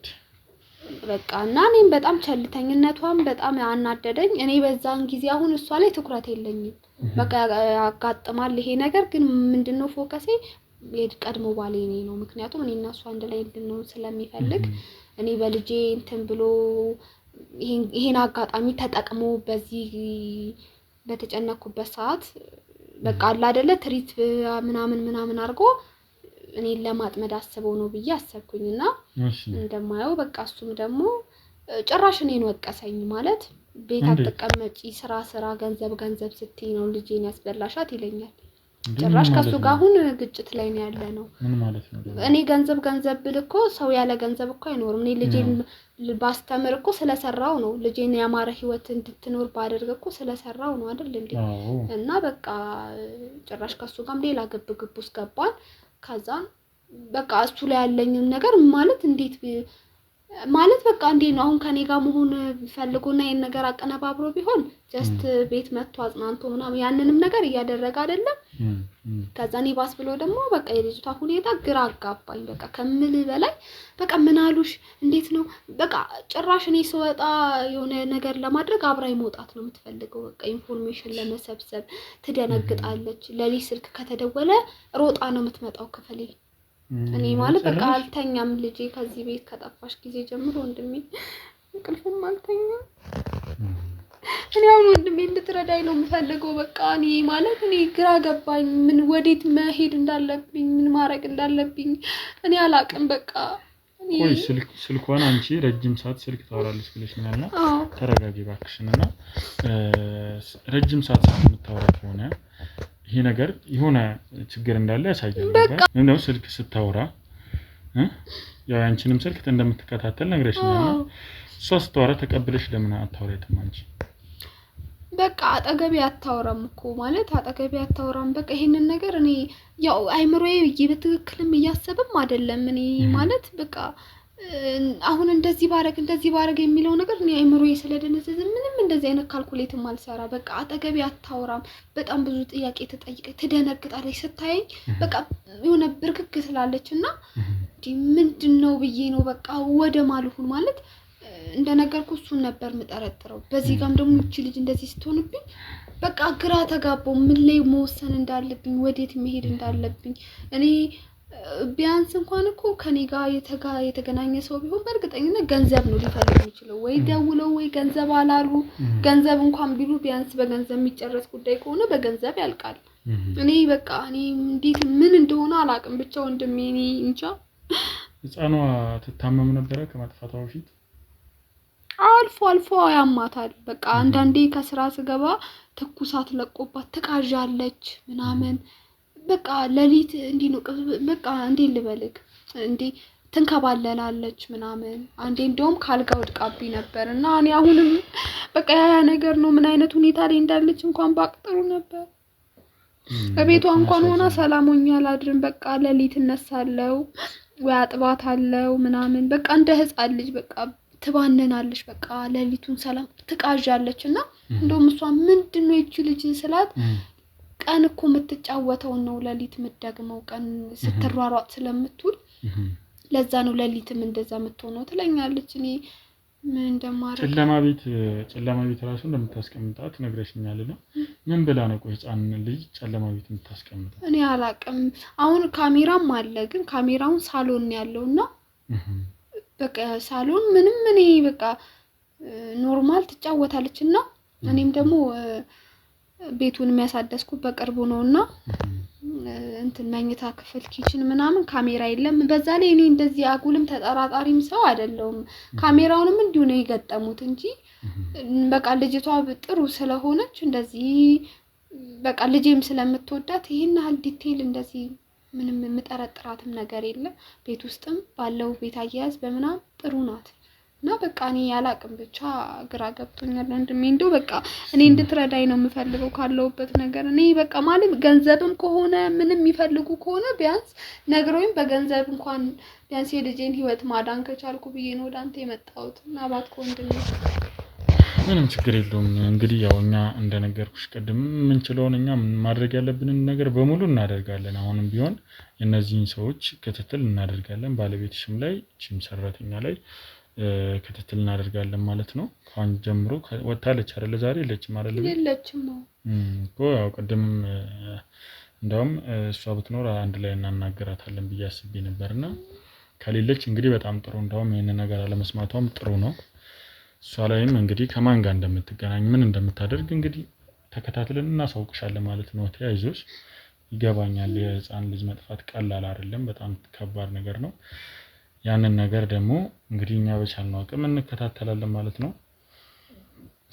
በቃ እና እኔም በጣም ቸልተኝነቷም በጣም አናደደኝ እኔ በዛን ጊዜ አሁን እሷ ላይ ትኩረት የለኝም በቃ ያጋጥማል ይሄ ነገር ግን ምንድነው ፎከሴ የቀድሞ ባሌ ነው ምክንያቱም እኔና እሷ አንድ ላይ እንድንሆን ስለሚፈልግ እኔ በልጄ እንትን ብሎ ይሄን አጋጣሚ ተጠቅሞ በዚህ በተጨነኩበት ሰዓት በቃ አላ አይደለ ትሪት ምናምን አርጎ እኔ ለማጥመድ አስበው ነው ብዬ አሰብኩኝና እንደማየው በቃ እሱም ደግሞ ጭራሽ እኔን ወቀሰኝ ማለት ቤት አትቀመጪ ስራ ገንዘብ ስትይ ነው ልጄን ያስበላሻት ይለኛል ጭራሽ ከሱ ጋር አሁን ግጭት ላይ ነው ያለ ነው ምን ማለት ነው እኔ ገንዘብ ብልኮ ሰው ያለ ገንዘብ እኮ አይኖርም እኔ ልጄን ባስተምር እኮ ስለሰራው ነው ልጄን ያማረ ህይወት እንድትኖር ባደርግ እኮ ስለሰራው ነው አይደል እንዴ እና በቃ ጭራሽ ከሱ ጋርም ሌላ ግብ ውስጥ ገባን ከዛ በቃ እሱ ላይ ያለኝ ነገር ማለት እንዴት ማለት በቃ እንዴ ነው አሁን ከኔ ጋር መሆን ፈልጎና ይሄን ነገር አቀነባብሮ ቢሆን ጀስት ቤት መጥቶ አጽናንቶ ምናምን ያንንም ነገር እያደረገ አይደለም ከዛ እኔ ባስ ብሎ ደግሞ በቃ የልጅቷ ሁኔታ ግራ አጋባኝ በቃ ከምል በላይ በቃ ምን አሉሽ እንዴት ነው በቃ ጭራሽ እኔ ስወጣ የሆነ ነገር ለማድረግ አብራይ መውጣት ነው የምትፈልገው በቃ ኢንፎርሜሽን ለመሰብሰብ ትደነግጣለች ለሊት ስልክ ከተደወለ ሮጣ ነው የምትመጣው ክፍሌ እኔ ማለት በቃ አልተኛም ልጄ ከዚህ ቤት ከጠፋሽ ጊዜ ጀምሮ ወንድሜ እንቅልፍም አልተኛም እኔ አሁን ወንድሜ እንድትረዳኝ ነው የምፈልገው በቃ እኔ ማለት እኔ ግራ ገባኝ ምን ወዴት መሄድ እንዳለብኝ ምን ማድረግ እንዳለብኝ እኔ አላቅም በቃ ቆይ ስልኳን አንቺ ረጅም ሰዓት ስልክ ታወራለች ብለሽኛልና ተረጋጊ ባክሽና ረጅም ሰዓት የምታወራ ከሆነ ይሄ ነገር የሆነ ችግር እንዳለ ያሳያል ነው ስልክ ስታወራ ያው አንቺንም ስልክ እንደምትከታተል ነግረሽኛልና እሷ ስታወራ ተቀብለሽ ለምን አታወሪያትም አንቺ በቃ አጠገቤ አታወራም እኮ ማለት አጠገቤ አታወራም በቃ ይሄንን ነገር እኔ ያው አይምሮዬ በትክክልም እያሰብም አይደለም እኔ ማለት በቃ አሁን እንደዚህ ባረግ የሚለው ነገር እኔ አይምሮዬ ስለደነዘዘ ምንም እንደዚህ አይነት ካልኩሌት ማልሰራ በቃ አጠገቤ አታውራም በጣም ብዙ ጥያቄ ተጠይቀኝ ትደነግጣለች ስታይ በቃ የሆነ ብርክክ ስላለችና ምንድነው ብዬ ነው በቃ ወደ ማልሁን ማለት እንደነገርኩ እሱን ነበር መጠረጥረው በዚህ ጋም ደግሞ እቺ ልጅ እንደዚህ ስትሆንብኝ በቃ ግራ ተጋባው ምን ላይ መወሰን እንዳለብኝ ወዴት መሄድ እንዳለብኝ እኔ ቢያንስ እንኳን እኮ ከኔ ጋር የተገናኘ ሰው ቢሆን በእርግጠኝነት ገንዘብ ነው ሊፈልግ የሚችለው ወይ ደውለው ወይ ገንዘብ አላሉ ገንዘብ እንኳን ቢሉ ቢያንስ በገንዘብ የሚጨረስ ጉዳይ ከሆነ በገንዘብ ያልቃል እኔ በቃ እኔ እንዴት ምን እንደሆነ አላቅም ብቻ ወንድሜ እኔ እንጃ ህፃኗ ትታመም ነበር ከማጥፋቷ በፊት አልፎ ያማታል በቃ አንዳንዴ ከስራ ስገባ ተኩሳት ለቆባት ተቃዣለች ምናምን በቃ ለሊት እንዲ ነው በቃ እንዴ ልበልክ እንዴ ተንከባለላለች ምናምን አንዴ እንደውም ካልጋ ወድቃብኝ ነበርና እኔ አሁንም በቃ ያ ነገር ነው ምን አይነት ሁኔታ ላይ እንዳለች እንኳን ባቅጥሩ ነበር በቤቷ እንኳን ሆና ሰላሞኛ አላድርም በቃ ለሊት እነሳለው ወይ አጥባታለው ምናምን በቃ እንደ ህፃን ልጅ በቃ ትባነናለች በቃ ለሊቱን ሰላም ትቃዣለችና እንደውም እሷ ምንድነው እቺ ልጅ ስላት ቀን እኮ የምትጫወተው ነው ለሊት ምትደግመው ቀን ስትሯሯጥ ስለምትውል ለዛ ነው ለሊትም እንደዛ የምትሆነው ትለኛለች እኔ ምን እንደማረግ ጨለማ ቤት ራሱ እንደምታስቀምጣት ነግረሽኛልና ምን ብላ ነው ቆይ ህፃን ልጅ ጨለማ ቤት የምታስቀምጣት እኔ አላቅም አሁን ካሜራም አለ ግን ካሜራውን ሳሎን ያለውና በቃ ሳሎን ምንም እኔ በቃ ኖርማል ትጫወታለችና እኔም ደግሞ ቤቱን የሚያሳደስኩ በቅርቡ ነውና እንትን መኝታ ክፍል ኪችን ምናምን ካሜራ የለም በዛ ላይ እኔ እንደዚህ አጉልም ተጠራጣሪም ሰው አይደለም ካሜራውንም እንዲሁ ነው የገጠሙት እንጂ በቃ ልጅቷ ጥሩ ስለሆነች እንደዚህ በቃ ልጄም ስለምትወዳት ይሄን ያህል ዲቴል እንደዚህ ምንም የምጠረጥራትም ነገር የለም ቤት ውስጥም ባለው ቤት አያያዝ በመናም ጥሩ ናት እና በቃ እኔ ያላቅም ብቻ ግራ ገብቶኛል ወንድሜ እንደው በቃ እኔ እንድትረዳኝ ነው የምፈልገው ካለውበት ነገር እኔ በቃ ማለት ገንዘብም ከሆነ ምንም ይፈልጉ ከሆነ ቢያንስ ነግሮኝ በገንዘብ እንኳን ቢያንስ የልጄን ህይወት ማዳን ከቻልኩ ብዬ ነው ወዳንተ የመጣሁት እና ባትኮ ወንድሜ ምንም ችግር የለውም እንግዲህ ያው እኛ እንደነገርኩሽ ቀደም ምን ችለውን እኛ ማድረግ ያለብንን ነገር በሙሉ እናደርጋለን አሁንም ቢሆን እነዚህን ሰዎች ክትትል እናደርጋለን ባለቤትሽም ላይ ቺም ሰራተኛ ላይ ክትትል እናደርጋለን ማለት ነው አሁን ጀምሮ ወጣለች አይደል ዛሬ የለችም አይደል የለችም ነው እኮ ያው ቀደም እንደውም እሷ ብትኖር አንድ ላይ እናናገራታለን ብዬ አስቤ ነበርና ከሌለች እንግዲህ በጣም ጥሩ እንደውም ይሄን ነገር አለመስማቷም ጥሩ ነው እሷ ላይም እንግዲህ ከማን ጋር እንደምትገናኝ ምን እንደምታደርግ እንግዲህ ተከታትለን እናሳውቅሻለን ማለት ነው ተያይዞሽ ይገባኛል የህፃን ልጅ መጥፋት ቀላል አይደለም በጣም ከባድ ነገር ነው ያንን ነገር ደግሞ እንግዲህ እኛ በቻልነው አቅም እንከታተላለን ማለት ነው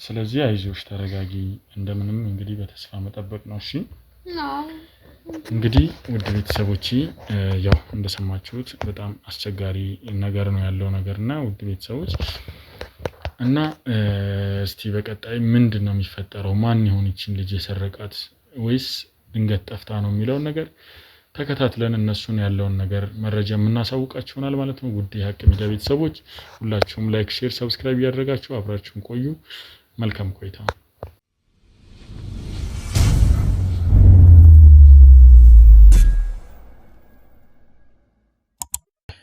ስለዚህ አይዞሽ ተረጋጊ እንደምንም እንግዲህ በተስፋ መጠበቅ ነው እሺ እንግዲህ ውድ ቤተሰቦቼ ያው እንደሰማችሁት በጣም አስቸጋሪ ነገር ነው ያለው ነገርና ውድ ቤተሰቦች እና እስቲ በቀጣይ ምንድነው የሚፈጠረው ማን ይሆን ይችን ልጅ የሰረቃት ወይስ ድንገት ጠፍታ ነው የሚለው ነገር ተከታትለን እነሱን ያለውን ነገር መረጃ እናሳውቃችሁናል ማለት ነው ውድ የሀቅ ሚዲያ ቤተሰቦች ሁላችሁም ላይክ ሼር ሰብስክራይብ ያደርጋችሁ አብራችሁን ቆዩ መልካም ቆይታ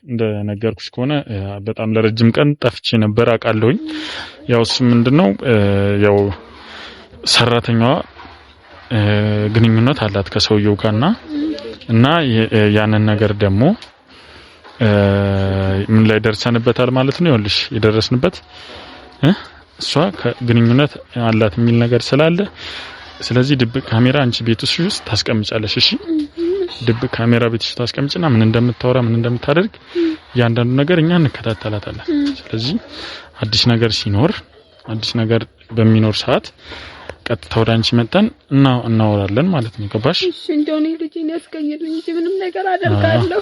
እንደነገርኩሽ ከሆነ በጣም ለረጅም ቀን ጠፍቼ ነበር አቃለሁኝ ያው እሱ ምንድነው ያው ሰራተኛዋ ግንኙነት አላት ከሰውየው ጋርና እና ያንን ነገር ደግሞ ምን ላይ ደርሰንበታል ማለት ነው ይኸውልሽ የደረስንበት እሷ ከግንኙነት አላት የሚል ነገር ስላለ ስለዚህ ድብቅ ካሜራ አንቺ ቤት ውስጥ ታስቀምጫለሽ እሺ ድብቅ ካሜራ ቤት ውስጥ ታስቀምጪና ምን እንደምታወራ ምን እንደምታደርግ ያንዳንዱ ነገር እኛ እንከታተላታለን ስለዚህ አዲስ ነገር ሲኖር አዲስ ነገር በሚኖር ሰዓት ቀጥታ ወደ አንቺ መጣን እና እናወራለን ማለት ነው ገባሽ እሺ እንደው ነው ልጅ ያስቀየዱኝ እንጂ ምንም ነገር አደርጋለሁ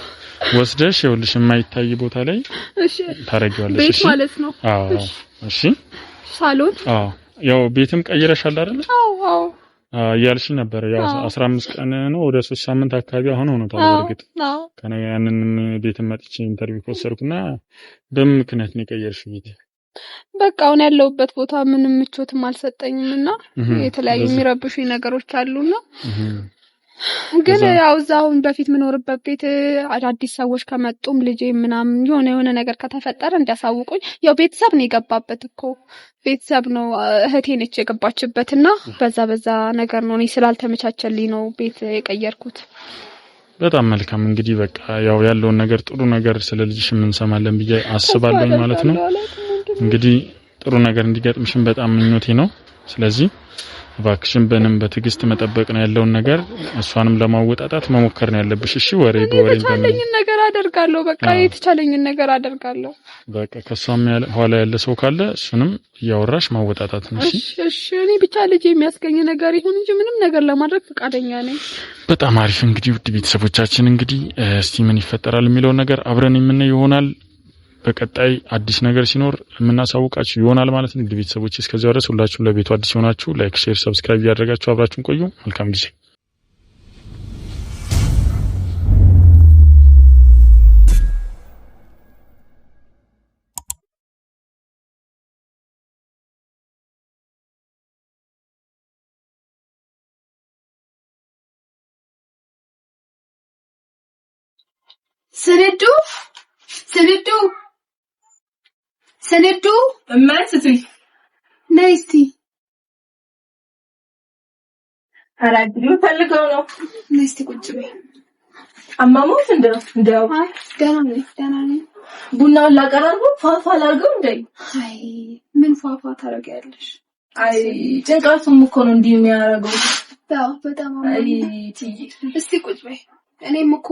ወስደሽ ይኸውልሽ የማይታይ ቦታ ላይ እሺ ታረጊዋለሽ እሺ ቤት ማለት ነው አዎ እሺ ሳሎን አዎ ያው ቤትም ቀይረሻል አይደል አዎ ያልሽ ነበር ያው 15 ቀን ነው ወደ 3 ሳምንት አካባቢ አሁን ሆኖታል። በርግጥ ከነ ያንን ቤት መጥቼ ኢንተርቪው ወሰድኩና በምክንያት ነው የቀየርሽው ቤት? በቃ አሁን ያለውበት ቦታ ምንም ምቾትም አልሰጠኝምና የተለያዩ የሚረብሹኝ ነገሮች አሉና ግን ያው እዛውን በፊት ምኖርበት ቤት አዳዲስ ሰዎች ከመጡም ልጄ ምናምን የሆነ ነገር ከተፈጠረ እንዲያሳውቁኝ ያው ቤተሰብ ነው የገባበት እኮ ቤተሰብ ነው እህቴ ነች የገባችበትና በዛ ነገር ነው እኔ ስላልተመቻቸልኝ ነው ቤት የቀየርኩት። በጣም መልካም እንግዲህ በቃ ያው ያለውን ነገር ጥሩ ነገር ስለልጅሽ ምን ሰማለን ብዬ አስባለሁ ማለት ነው። እንግዲህ ጥሩ ነገር እንዲገጥምሽም በጣም ምኞቴ ነው። ስለዚህ እባክሽን በትዕግስት መጠበቅ ነው ያለውን ነገር እሷንም ለማወጣጣት መሞከር ነው ያለብሽ። እሺ ወሬ የተቻለኝን ነገር አደርጋለሁ። በቃ የተቻለኝን ነገር አደርጋለሁ። በቃ ከሷም ኋላ ያለ ሰው ካለ እሱንም እያወራሽ ማወጣጣት ነው። እሺ እኔ ብቻ ልጅ የሚያስገኝ ነገር ይሁን እንጂ ምንም ነገር ለማድረግ ፈቃደኛ ነኝ። በጣም አሪፍ። እንግዲህ ውድ ቤተሰቦቻችን እንግዲህ እስቲ ምን ይፈጠራል የሚለው ነገር አብረን የምናየው ይሆናል። በቀጣይ አዲስ ነገር ሲኖር የምናሳውቃችሁ ይሆናል ማለት ነው። እንግዲህ ቤተሰቦች እስከዚያው ድረስ ሁላችሁም ለቤቱ አዲስ ሆናችሁ ላይክ፣ ሼር፣ ሰብስክራይብ ያደርጋችሁ አብራችሁን ቆዩ። መልካም ጊዜ። ስንዱ እማትቲ ነይ እስቲ አራግሉ ፈልገው ነው። ነይ እስቲ ቁጭ በይ። አማሞት እንደው ደህና ነኝ። ቡናውን ላቀራርቡ ፋፋ ላርገው እንዴ? አይ ምን ፋፋ ታረጋለሽ? አይ ጭንቀቱም እኮ ነው እንዲህ የሚያረገው። በጣም አይ እስቲ ቁጭ በይ። እኔም እኮ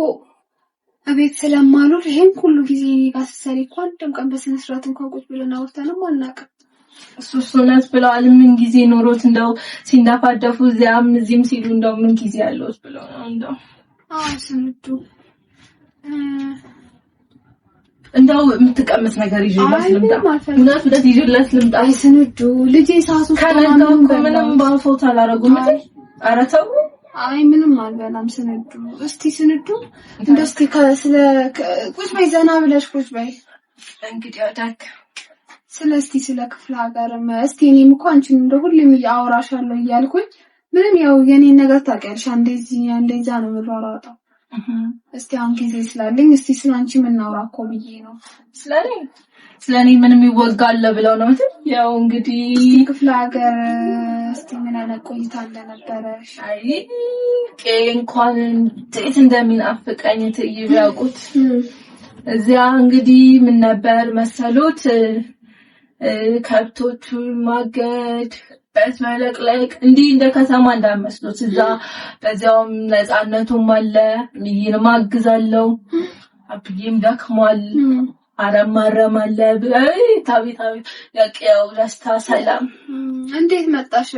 አቤት ስለማሉር ይሄን ሁሉ ጊዜ ጋር ሰሪ እንኳን ደምቀን በስነ ስርዓት እንኳን ቁጭ ብለን አውርተንም አናውቅም። እሱነት ብለዋል። ምን ጊዜ ኖሮት እንደው ሲንዳፋደፉ እዚህም ሲሉ እንደው ምን ጊዜ ያለውስ ብለው ነው እንደው ስንዱ እንደው የምትቀመስ ነገር ይዤላት ልምጣ። እውነት ይዤላት ልምጣ። አይ ስንዱ ልጄ ሳሱ ከነጋው ምንም ባፎታ አላረጉም። ኧረ ተው። አይ ምንም አልበላም ስንዱ። እስቲ ስንዱ እንደስቲ ስለ ቁጭ በይ ዘና ብለሽ ቁጭ በይ። እንግዲህ አዳክ ስለ ክፍለ ሀገርም እስቲ እኔም እኮ አንቺን እንደው ሁሌም አወራሻለሁ እያልኩኝ ምንም ያው የኔን ነገር ታውቂያለሽ እንደዛ ነው የምሯሯጠው። እስቲ አሁን ጊዜ ስላለኝ እስቲ ስላንቺ ምናወራ እኮ ብዬ ነው። ስለኔ ምንም ይወጋል ብለው ነው ያው እንግዲህ ክፍለ ሀገር እስቲ ምን አይነት ቆይታ እንደነበረሽ። አይ እንኳን እንዴት እንደሚናፍቀኝ ትይያውቁት። እዚያ እንግዲህ ምን ነበር መሰሉት ከብቶቹን ማገድ በስመለቅለቅ እንዲህ እንደ ከተማ እንዳመስሉት እዛ በዚያውም ነፃነቱም አለ። ምይን ማግዛለው አብዬም ደክሟል። አረማረማለ ታቢታቢ ያቀው ደስታ ሰላም። እንዴት መጣሽ?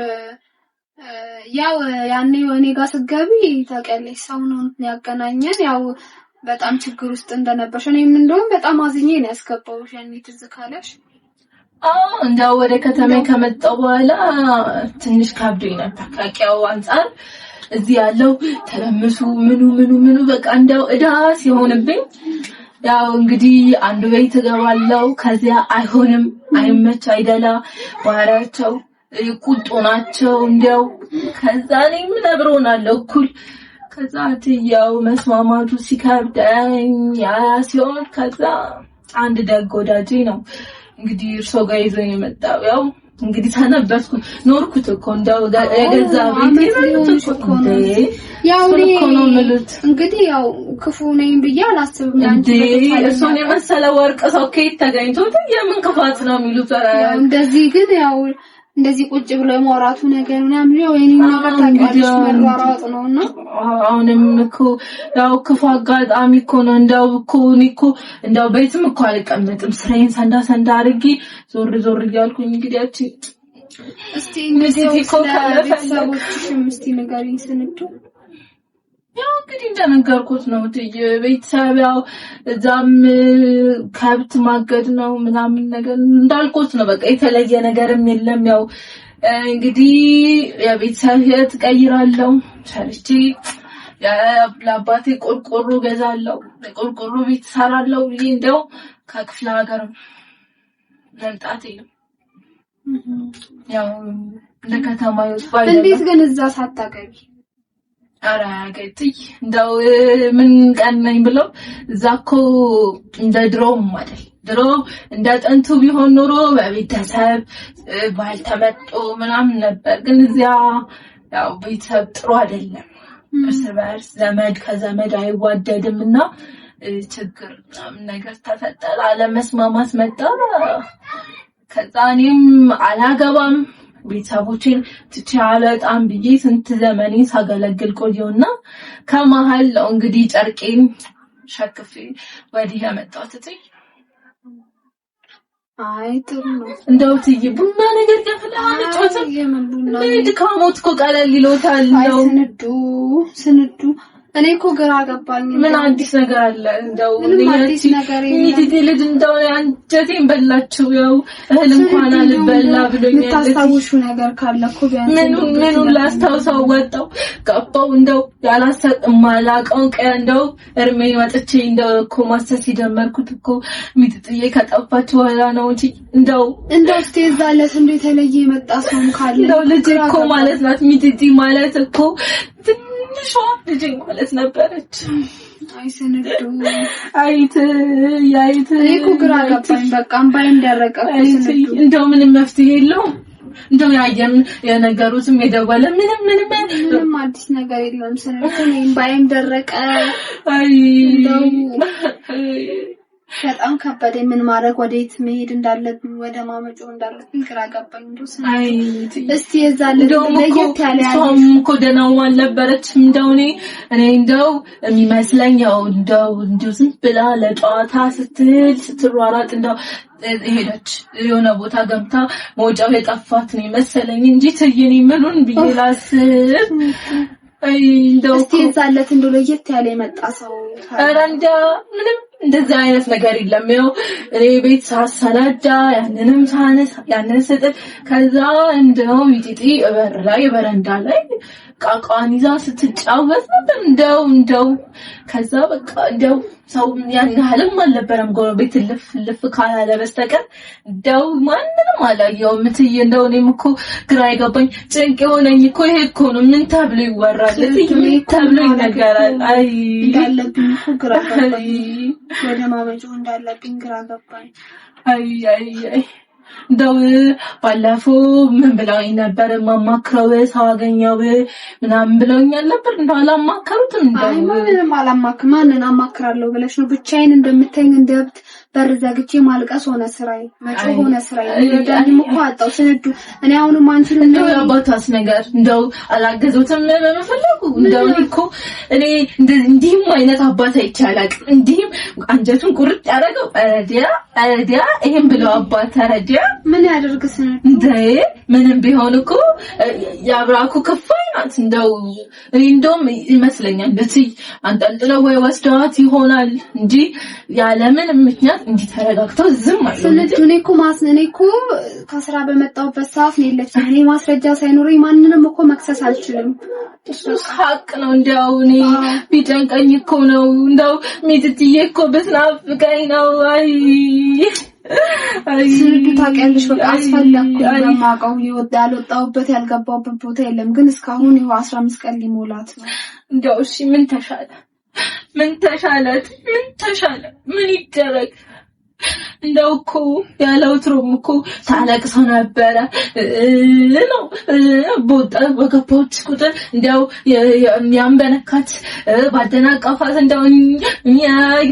ያው ያኔ ወኔ ጋር ስገቢ ታውቂያለሽ ሰው ነው ያገናኘን። ያው በጣም ችግር ውስጥ እንደነበርሽ እኔም እንደውም በጣም አዝኜ ነው ያስገባውሽ ያኔ ትዝ ካለሽ። እንደው ወደ ከተማ ከመጣው በኋላ ትንሽ ካብዶኝ ነበር ከቂያው አንፃር። እዚህ ያለው ተለምሱ ምኑ በቃ እንደው እዳ ሲሆንብኝ ያው እንግዲህ አንዱ ቤት ገባለው። ከዚያ አይሆንም አይመች አይደላ ባህሪያቸው ቁጡ ናቸው። እንደው ከዛ እኔ ምን አብሮናለሁ እኩል ከዛ ትያው መስማማቱ ሲከብደኝ ያ ሲሆን ከዛ አንድ ደግ ወዳጄ ነው እንግዲህ እርሶ ጋር ይዞኝ የመጣው። ያው እንግዲህ ተነበስኩ ኖርኩት እኮ እንደው የገዛ ቤት ያው ነው ማለት እንግዲህ ያው ክፉ ነኝ ብዬ አላስብም። አንቺ እርሶን የመሰለ ወርቅ ሰው ከየት ተገኝቶ የምን ክፋት ነው የሚሉት? ያው እንደዚህ ግን ያው እንደዚህ ቁጭ ብሎ የማውራቱ ነገር ምናምን ያው የኔን ነገር ታውቂያለሽ መራራጥ ነውና አሁንም እኮ ያው ክፉ አጋጣሚ እኮ ነው። እንደው ቤትም እኮ አልቀመጥም ስራዬን ሰንዳ አድርጌ ዞር እያልኩኝ እንግዲህ እስቲ እንደዚህ ቤተሰቦችሽም እስቲ ንገሪኝ ስንዱ። ያው እንግዲህ እንደነገርኩት ነው ቤተሰብ ያው እዛም ከብት ማገድ ነው ምናምን ነገር እንዳልኩት ነው። በቃ የተለየ ነገርም የለም። ያው እንግዲህ የቤተሰብ ህይወት ቀይራለሁ ሰርቼ ለአባቴ ቆርቆሮ ገዛለሁ ቆርቆሮ ቤት ሰራለሁ ብዬ እንደው ከክፍለ ሀገር መምጣቴ ነው ያው ለከተማ ይወጣ እንዴት ግን እዛ ሳታገቢ አራገጥይ እንደው ምን ቀነኝ ብሎ እዛኮ እንደ ድሮም አይደል ድሮ እንደ ጥንቱ ቢሆን ኖሮ በቤተሰብ ባልተመጡ ምናምን ነበር ግን እዚያ ያው ቤተሰብ ጥሩ አይደለም እርስ በርስ ዘመድ ከዘመድ አይዋደድምና ችግር ምናምን ነገር ተፈጠረ አለመስማማት መጣ ከዛ እኔም አላገባም ቤተሰቦቼን ትቼ አልወጣም ብዬ ስንት ዘመኔ ሳገለግል ቆየውና ከመሃል ነው እንግዲህ ጨርቄን ሸክፌ ወዲህ ያመጣሁት እትይ አይ ጥሩ ነው እንደው ትይ ቡና ነገር ከፍለህ ጫወታ የምንቡና ድካሞት እኮ ቀለል ይሎታል እንደው ስንዱ እኔ እኮ ግራ ገባኝ ምን አዲስ ነገር አለ እንደው አዲስ ነገር ልጅ እንደው አንጀቴን በላችሁ ያው እህል እንኳን አልበላ ብሎኛል ታስታውሹ ነገር ካለ እኮ ቢያንስ ምን ላስታውሰው ወጣው ገባው እንደው ያላሰማላቀው እንደው እርሜን ወጥቼ እንደው እኮ ማስተስ ሲጀመርኩት እኮ ሚጥጥዬ ከጠፋች በኋላ ነው እንጂ እንደው እስቲ እዛለት እንደ የተለየ የመጣ ሰው ካለ እንደው ልጅ እኮ ማለት ናት ሚጥጥ ማለት እኮ ትንሿ ልጅ ማለት ነበረች አይሰነዱ አይት እኮ ግራ ገባኝ በቃ አምባዬን ደረቀ እንደው ምንም መፍትሄ የለውም እንደው ያየም የነገሩትም የደወለ ምንም አዲስ ነገር የለም ሰነዱ አምባዬን ደረቀ አይ በጣም ከበደኝ ምን ማድረግ ወዴት መሄድ እንዳለብኝ ወደ ማመጮ እንዳለብኝ ግራ ገባኝ እንደው እስቲ የዛለ ለየት ያለ ያለው እኮ ደናው አልነበረችም እንደው እኔ እንደው የሚመስለኝ ያው እንደው ዝም ብላ ለጨዋታ ስትሯሯጥ እንደው ሄደች የሆነ ቦታ ገብታ መውጫው የጠፋት ነው መሰለኝ እንጂ ትይኔ ምኑን ቢላስ አይ እንደው እስቲ የዛለት እንደው ለየት ያለ የመጣ ሰው አራንዳ ምንም እንደዛ አይነት ነገር የለም ያው እኔ ቤት ሳሰናዳ ያንንም ሳነስ ያንን ስጥል ከዛ እንደው ሚጢጢ በር ላይ በረንዳ ላይ ቃቃን ይዛ ስትጫወት ነበር እንደው ከዛ በቃ እንደው ሰው ያን ያህልም አልነበረም ጎረቤት ልፍ ካላለ በስተቀር እንደው ማንንም አላየውም እትዬ እንደው እኔም እኮ ግራ ይገባኝ ጭንቅ የሆነኝ እኮ ይሄ እኮ ነው ምን ተብሎ ይወራል እትዬ ተብሎ ይነገራል አይ እንዳለብኝ እኮ ግራ ገባኝ ወደ ማመጮ እንዳለብኝ ግራ ገባኝ አይ እንደው ባለፈው ምን ብለውኝ ነበር ማማክረው ሳገኘው ምናምን ብለውኛል ነበር እንደው አላማከሩትም እንደው ምንም አላማክም ማንንም አማክራለሁ ብለሽ ነው ብቻዬን እንደምተኝ እንደብት በር ዘግቼ ማልቀስ ሆነ ስራዬ መጮ ሆነ ስራዬ እንደዳንም እኮ አጣው ስንዱ እኔ አሁንም አንቺን እንደው ያባታስ ነገር እንደው አላገዘውትም መፈለጉ እንደው እኮ እኔ እንዲህም አይነት አባት አይቻላል እንዲህም አንጀቱን ቁርጥ ያደረገው አረዲያ ይሄን ብለው አባት አረዲያ ምን ያደርግስ እንዴ ምንም ቢሆን እኮ ያብራኩ ከፋይ ናት እንደው እንደውም ይመስለኛል በትይ አንጠልጥለው ወይ ወስደዋት ይሆናል እንጂ ያለ ምንም ምክንያት እንዲተረጋግተው ዝም አይደለም እኔ እኮ ከስራ በመጣሁበት ሰዓት ነው የለችም እኔ ማስረጃ ሳይኖረኝ ማንንም እኮ መክሰስ አልችልም ሀቅ ነው እንደው እኔ ቢጨንቀኝ እኮ ነው እንደው ሚጥጥዬ እኮ በስናፍቀኝ ነው አይ ስንዱ ታውቂያለሽ በቃ አስፈላጊ ለማውቀው ያልወጣሁበት ያልገባሁበት ቦታ የለም ግን እስካሁን ይኸው 15 ቀን ሊሞላት ነው እንደው እሺ ምን ተሻለ ምን ይደረግ እንደው እኮ ያለው ትሮም እኮ ታለቅሶ ነበረ ነው ቦጣ በከፖች ቁጥር እንደው ያንበነካት ባደናቀፋት እንደው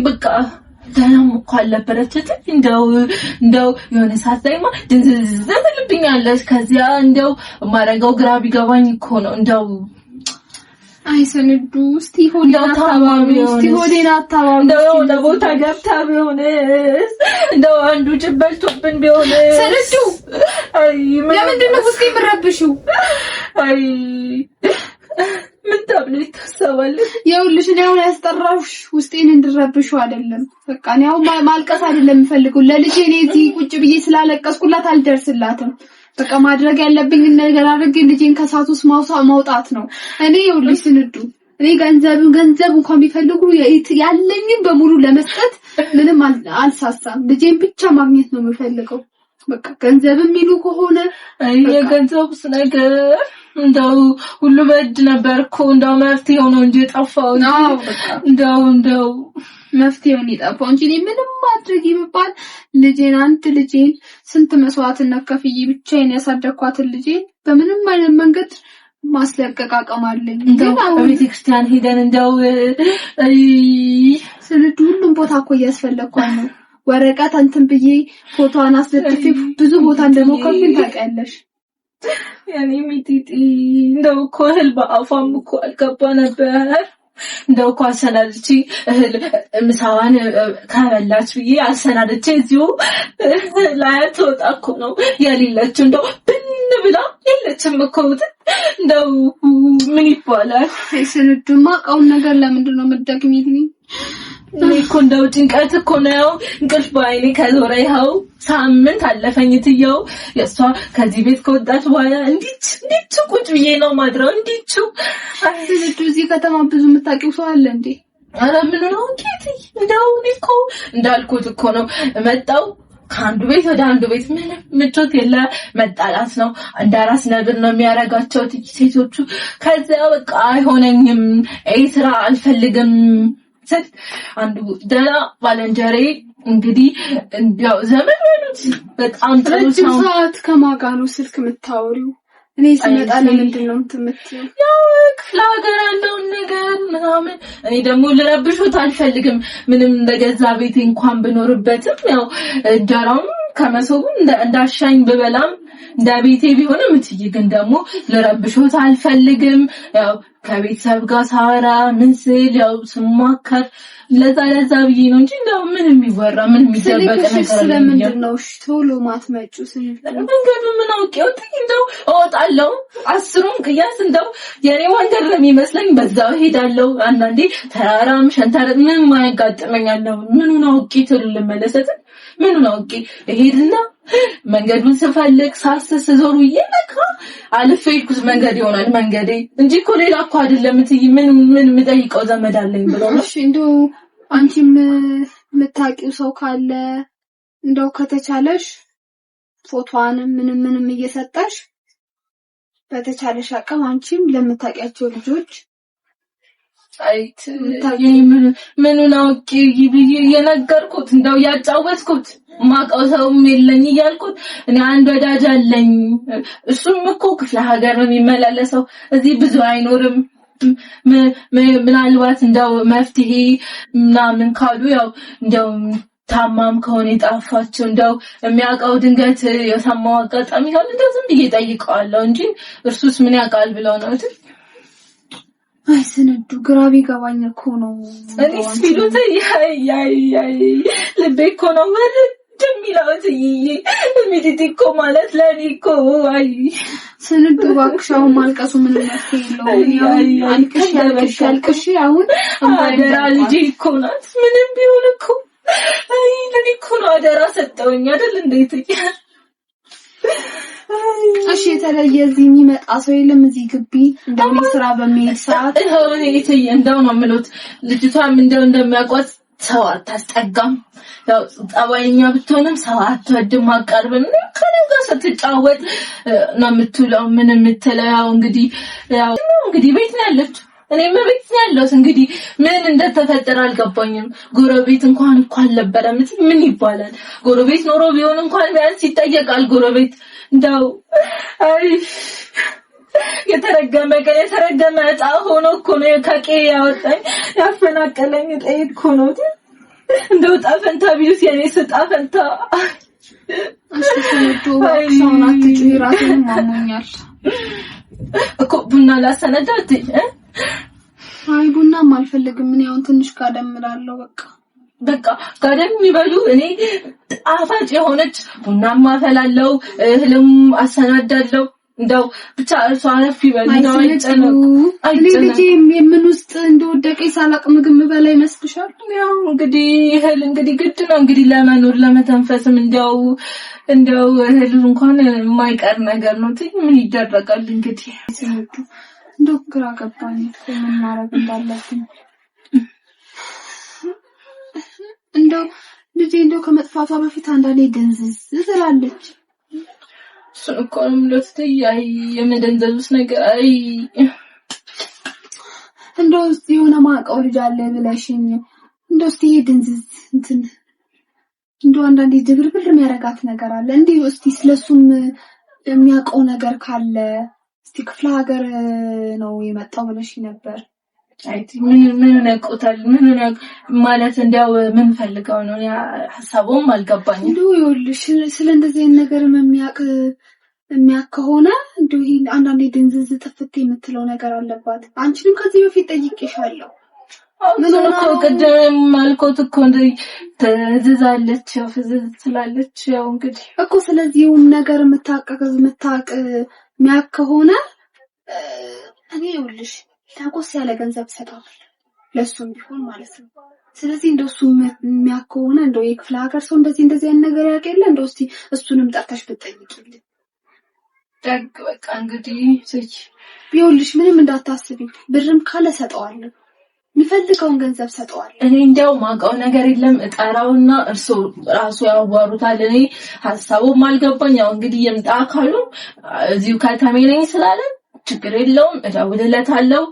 በቃ ደህናም እኮ አልነበረች እንደው የሆነ ሰዓት ላይማ ድንዝዝ ትልብኛለች ከዚያ እንደው ማረጋው ግራ ቢገባኝ እኮ ነው እንደው አይሰንዱ እስቲ ሆዴን አታባቢ እንደው ለቦታ ገብታ ቢሆንስ እንደው አንዱ ጭበልቶብን ቢሆን ሰንዱ አይ ለምንድን ነው ውስጤ የምረብሽው አይ ምን ተብሎ ይታሰባል ይኸውልሽ እኔ አሁን ያስጠራሁሽ ውስጤን እንድረብሽው አይደለም በቃ እኔ አሁን ማልቀስ አይደለም የምፈልገው ለልጄ እኔ እዚህ ቁጭ ብዬ ስላለቀስኩላት አልደርስላትም በቃ ማድረግ ያለብኝ ነገር አድርጌ ልጄን ከሳት ውስጥ ማውጣት ነው። እኔ ይኸውልሽ ስንዱ እኔ ገንዘብ እንኳን ቢፈልጉ ያለኝን በሙሉ ለመስጠት ምንም አልሳሳም። ልጄን ብቻ ማግኘት ነው የምፈልገው። በቃ ገንዘብ የሚሉ ከሆነ የገንዘብስ ነገር እንደው ሁሉ በእድ ነበርኩ እንደው መፍትሄው ነው እንጂ ጠፋው እንደው መፍትሄውን ይጠፋው እንጂ ምንም ማድረግ ይባል ልጄን ስንት መስዋዕትነት ከፍዬ ብቻዬን ያሳደግኳትን ልጄን በምንም አይነት መንገድ ማስለቀቅ አቀማለኝ። ግን ቤተክርስቲያን ሄደን እንደው ስንዱ ሁሉም ቦታ እኮ እያስፈለግኳት ነው። ወረቀት እንትን ብዬ ፎቶዋን አስለጥፌ ብዙ ቦታ እንደሞከርኩኝ ታውቂያለሽ። ያኔ ሚጢጢ እንደው እኮ እህል በአፏም እኮ አልገባ ነበር። እንደው እኮ አሰናድቼ እህል ምሳዋን ካበላች ብዬ አሰናድቼ እዚሁ ላይ ተወጣ እኮ ነው የሌለችው። እንደው ብን ብላ የለችም እኮ እንደው ምን ይባላል። ስንዱማ ቀውን ነገር ለምንድን ነው የምትደግሚልኝ? እኔ እኮ እንደው ጭንቀት እኮ ነው እንቅልፍ በዓይኔ ከዞረ ይኸው ሳምንት አለፈኝ። ትየው የሷ ከዚህ ቤት ከወጣች በኋላ እንዲች ቁጭ ብዬ ነው ማድረው። እንዲች ስንዱ እዚህ ከተማ ብዙ የምታውቂው ሰው አለ እንዴ? ኧረ ምን ነው እንዴት እንደው እኔ እኮ እንዳልኩት እኮ ነው መጣው ከአንዱ ቤት ወደ አንዱ ቤት ምንም ምቾት የለ፣ መጣላት ነው። እንዳራስ ነገር ነው የሚያረጋቸው ሴቶቹ። ከዛ በቃ አይሆነኝም ስራ አልፈልግም ስል አንዱ ደህና ባለንጀሬ እንግዲህ ያው ዘመን በሉት በጣም ጥሩ ሰዓት ከማን ጋር ነው ስልክ የምታወሪው? እኔ ስመጣ ለምንድን ነው የምትመጪው? ያው ክፍለ ሀገር ያለውን ነገር ምናምን እኔ ደግሞ ልረብሾት አልፈልግም። ምንም እንደገዛ ቤቴ እንኳን ብኖርበትም ያው እንጀራውም ከመሶቡ እንዳሻኝ ብበላም እንደ ቤቴ ቢሆንም እትዬ ግን ደግሞ ልረብሾት አልፈልግም። ያው ከቤተሰብ ጋር ሳወራ ምን ስል ያው ስማከር ለዛ ብዬ ነው እንጂ እንደው ምን የሚወራ ምን የሚደበቅ ነገር ስለምንድን ነው ቶሎ ማትመጪው? መንገዱ ምን አውቄው እንደው እወጣለሁ። አስሩም ቅያስ እንደው የኔ መንገድ ነው የሚመስለኝ በዛው ሄዳለሁ። አንዳንዴ ተራራም ሸንተር ምን ማያጋጥመኛለሁ። ምኑን አውቄ ቶሎ ልመለሰት ምኑን አውቄ እሄድና መንገዱን ስፈልግ ሳስስ ዞር ይየነካ አልፌ ይኩስ መንገድ ይሆናል መንገዴ እንጂ እኮ ሌላ እኮ አይደለም። እትዬ ምን የምጠይቀው ዘመድ አለኝ ብሎ ነው። እሺ እንደው አንቺም የምታውቂው ሰው ካለ እንደው ከተቻለሽ ፎቶዋንም ምንም እየሰጠሽ በተቻለሽ አቅም አንቺም ለምታውቂያቸው ልጆች አይት ምኑን አውቄ እየነገርኩት እንደው ያጫወትኩት ማቀው ሰውም የለኝ እያልኩት እኔ አንድ ወዳጅ አለኝ። እሱም እኮ ክፍለ ሀገር ነው የሚመላለሰው እዚህ ብዙ አይኖርም። ምናልባት እንደው መፍትሄ ምናምን ካሉ ያው እንደው ታማም ከሆነ የጣፋቸው እንደው የሚያውቀው ድንገት የሰማው አጋጣሚ ካለ እንደው ዝም ብዬ ጠይቀዋለሁ እንጂ እርሱስ ምን ያውቃል ብለው ነው። አይ ስንዱ ግራ ቢገባኝ እኮ ነው። እኔስ ቢሉት ልቤ እኮ ነው የሚለው ሚዲቲ እኮ ማለት ለእኔ እኮ አይ ስንዱ እባክሽ አሁን ማልቀሱ ምንም መፍትሄ የለውም። አልቅሽ አሁን አደራ ልጄ እኮ ናት። ምንም ቢሆን እኮ አይ ለእኔ እኮ ነው አደራ ሰጠውኝ አይደል እንዴት እሺ የተለየ እዚህ የሚመጣ ሰው የለም እዚህ ግቢ እንደው ስራ በሚሄድ ሰዓት እንደው ነው የምሉት። ልጅቷም እንደሚያውቋት ሰው አታስጠጋም። ያው ጸባይኛ ብትሆንም ሰው አትወድም አቀርብም። ከኔ ጋር ስትጫወት ነው የምትውለው። ምን የምትለው ያው እንግዲህ ቤት ነው ያለችው። እኔም ቤት ነው ያለሁት። እንግዲህ ምን እንደተፈጠረ አልገባኝም። ጎረቤት እንኳን እኮ አልነበረም። ምን ይባላል? ጎረቤት ኖሮ ቢሆን እንኳን ቢያንስ ይጠየቃል ጎረቤት። እንደው አይ የተረገመ ዕጣ ሆኖ እኮ ነው ከቄ ያወጣኝ ያፈናቀለኝ ዕጣ እኮ ነው። እንደው ዕጣ ፈንታ ቢሉት የኔ ዕጣ ፈንታ ሰውን አትጩሂ ራሴን ማሞኛል እኮ ቡና ላሰነዳት። አይ ቡናም አልፈልግም። ምን ያውን ትንሽ ጋደም እላለሁ። በቃ ጋደም ይበሉ። እኔ ጣፋጭ የሆነች ቡናም አፈላለው እህልም አሰናዳለሁ። እንደው ብቻ እርሷ አረፍ ይበል እንደው አይጨነቁ ልጄ የምን ውስጥ እንደወደቀ ሳላቅ ምግብ በላይ መስልሻል? ያው እንግዲህ እህል እንግዲህ ግድ ነው እንግዲህ ለመኖር ለመተንፈስም እንደው እህል እንኳን የማይቀር ነገር ነው። ምን ይደረጋል እንግዲህ እንደው ግራ ገባኝ ምን ማድረግ እንዳለብኝ። እንደው ልጄ እንደው ከመጥፋቷ በፊት አንዳንዴ ድንዝዝ ትላለች። እሱን እኮ ነው የምልህ። አይ የመደንዘዙስ ነገር አይ እንደው እስቲ የሆነ ማውቀው ልጅ አለ ብለሽኝ እንደው እስቲ ድንዝዝ እንትን እንደው አንዳንዴ ድብርብር የሚያረጋት ነገር አለ እንዴ? እስቲ ስለሱም የሚያውቀው ነገር ካለ እስቲ ክፍለ ሀገር ነው የመጣው ብለሽኝ ነበር። አይ ምን ነቆታል ማለት እንዲያው ምን ፈልገው ነው? ያ ሐሳቡም አልገባኝም። እንደው ይኸውልሽ ስለ እንደዚህ አይነት ነገር የሚያውቅ ከሆነ እንደው ይሄ አንዳንዴ ድንዝዝ ተፈተ የምትለው ነገር አለባት። አንቺንም ከዚህ በፊት ጠይቄሻለሁ። ምን ነው ቀደም ማልኮት እኮ እንደይ ተዝዛለች ፍዝዝ ትላለች። ያው እንግዲህ እኮ ስለዚህውን ነገር የምታውቅ የሚያውቅ ከሆነ እኔ ይኸውልሽ ታቆስ ያለ ገንዘብ ሰጣለሁ ለሱም ቢሆን ማለት ነው። ስለዚህ እንደሱ የሚያውቅ ከሆነ እንደው የክፍለ ሀገር ሰው እንደዚህ አይነት ነገር ያውቃል እንደው እስቲ እሱንም ጠርተሽ ብትጠይቂልኝ። ደግ በቃ እንግዲህ ይኸውልሽ ምንም እንዳታስቢ፣ ብርም ካለ ሰጠዋለሁ፣ የሚፈልገውን ገንዘብ ሰጠዋለሁ። እኔ እንደው ማውቀው ነገር የለም። እጠራውና እርሱ ራሱ ያዋሩታል። እኔ ሐሳቡም አልገባኝ። ያው እንግዲህ የምጣ ካሉ እዚሁ ከተሜ ነኝ ስላለ ችግር የለውም፣ እደውልለታለሁ።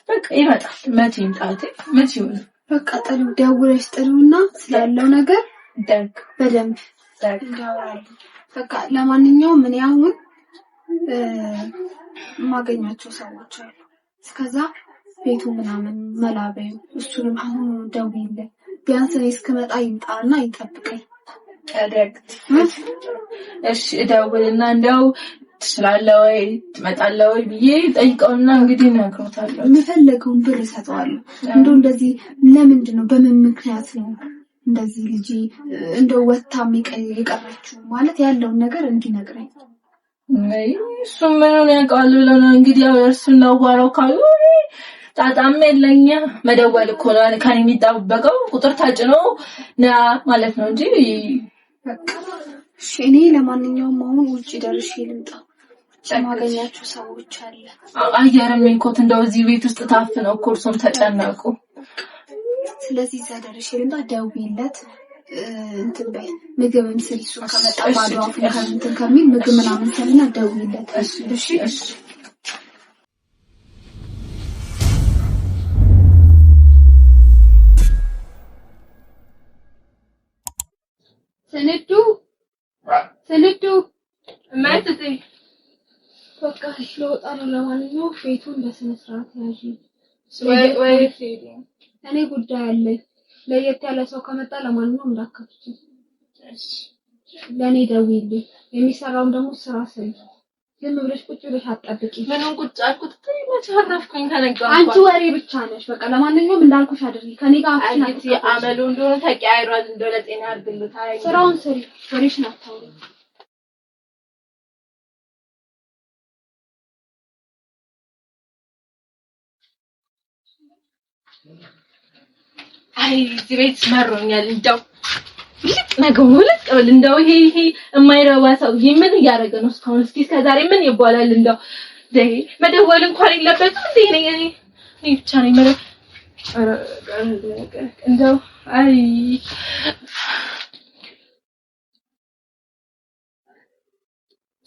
በቃ ይመጣል። መቼ ይምጣት መቼ ይሆን? በቃ ደውለሽ ጥሪውና ስላለው ነገር ደግ በደንብ እንዳወራለን። በቃ ለማንኛውም ምን ያሁን ማገኛቸው ሰዎች አሉ። እስከዛ ቤቱ ምናምን መላበዩ እሱንም አሁን ደውይልኝ። ቢያንስ እኔ እስክመጣ ይምጣና ይጠብቀኝ። አደግት እሺ እደውልና እንደው ትችላለህ ወይ ትመጣለህ ወይ ብዬ ጠይቀውና እንግዲህ ነግሮታለሁ። የምፈልገውን ብር ሰጠዋለሁ። እንደው እንደዚህ ለምንድን ነው በምን ምክንያት ነው እንደዚህ ልጅ እንደው ወጣም የቀረችው ማለት ያለውን ነገር እንዲነግረኝ። እሱ ምኑን ያውቃል ብለው ነው እንግዲህ ያው እርሱን ላዋራው ካሉ ጣጣም የለኛ መደወል እኮ ነው ከኔ የሚጠበቀው። ቁጥር ታጭኖ ና ማለት ነው እንጂ በቃ እሺ። እኔ ለማንኛውም አሁን ውጪ ደርሼ ልምጣ። ማገኛቸው ሰዎች አለ። አየርም እንኮት እንደው እዚህ ቤት ውስጥ ታፍነው እኮ እርሱም ተጨነቁ። ስለዚህ እዛ ደርሼ ልምጣ። ደውይለት እንትን በይ ምግብም ስልሱ ከመጣ ባዶ አፍን እንትን ከሚል ምግብ ምናምን ሰልና ደውይለት። እሺ እሺ። ሰነዱ ማጥቲ በቃ ስለወጣ ነው። ለማንኛውም ቤቱን በስነ ስርዓት ያዢ። ወይ እኔ ጉዳይ አለኝ። ለየት ያለ ሰው ከመጣ ለማንኛውም እንዳከፍቺ። እሺ ለኔ ደውይልኝ። የሚሰራውን ደግሞ ስራ ስሪ። ዝም ብለሽ ቁጭ ብለሽ አጣብቂ። ምንም ቁጭ አልኩት ትይመች አረፍኩኝ ከነጋው። አንቺ ወሬ ብቻ ነሽ። በቃ ለማንኛውም እንዳልኩሽ አድርጊ። ከኔ ጋር አንቺ አመሉ እንደሆነ ተቀያይሯል። እንደው ለጤና ያርግልታ። ስራውን ስሪ። ወሬሽን አታውሪ። አይ እዚህ ቤት መሮኛል። እንደው ልቅ ነገው ልቅ ብል እንደው ይሄ የማይረባ ሰው ምን እያደረገ ነው እስካሁን? እስኪ እስከዛሬ ምን ይባላል? እንደው መደወል እንኳን የለበትም እንዴ? እኔ ብቻ ነኝ ማለት እንደው አይ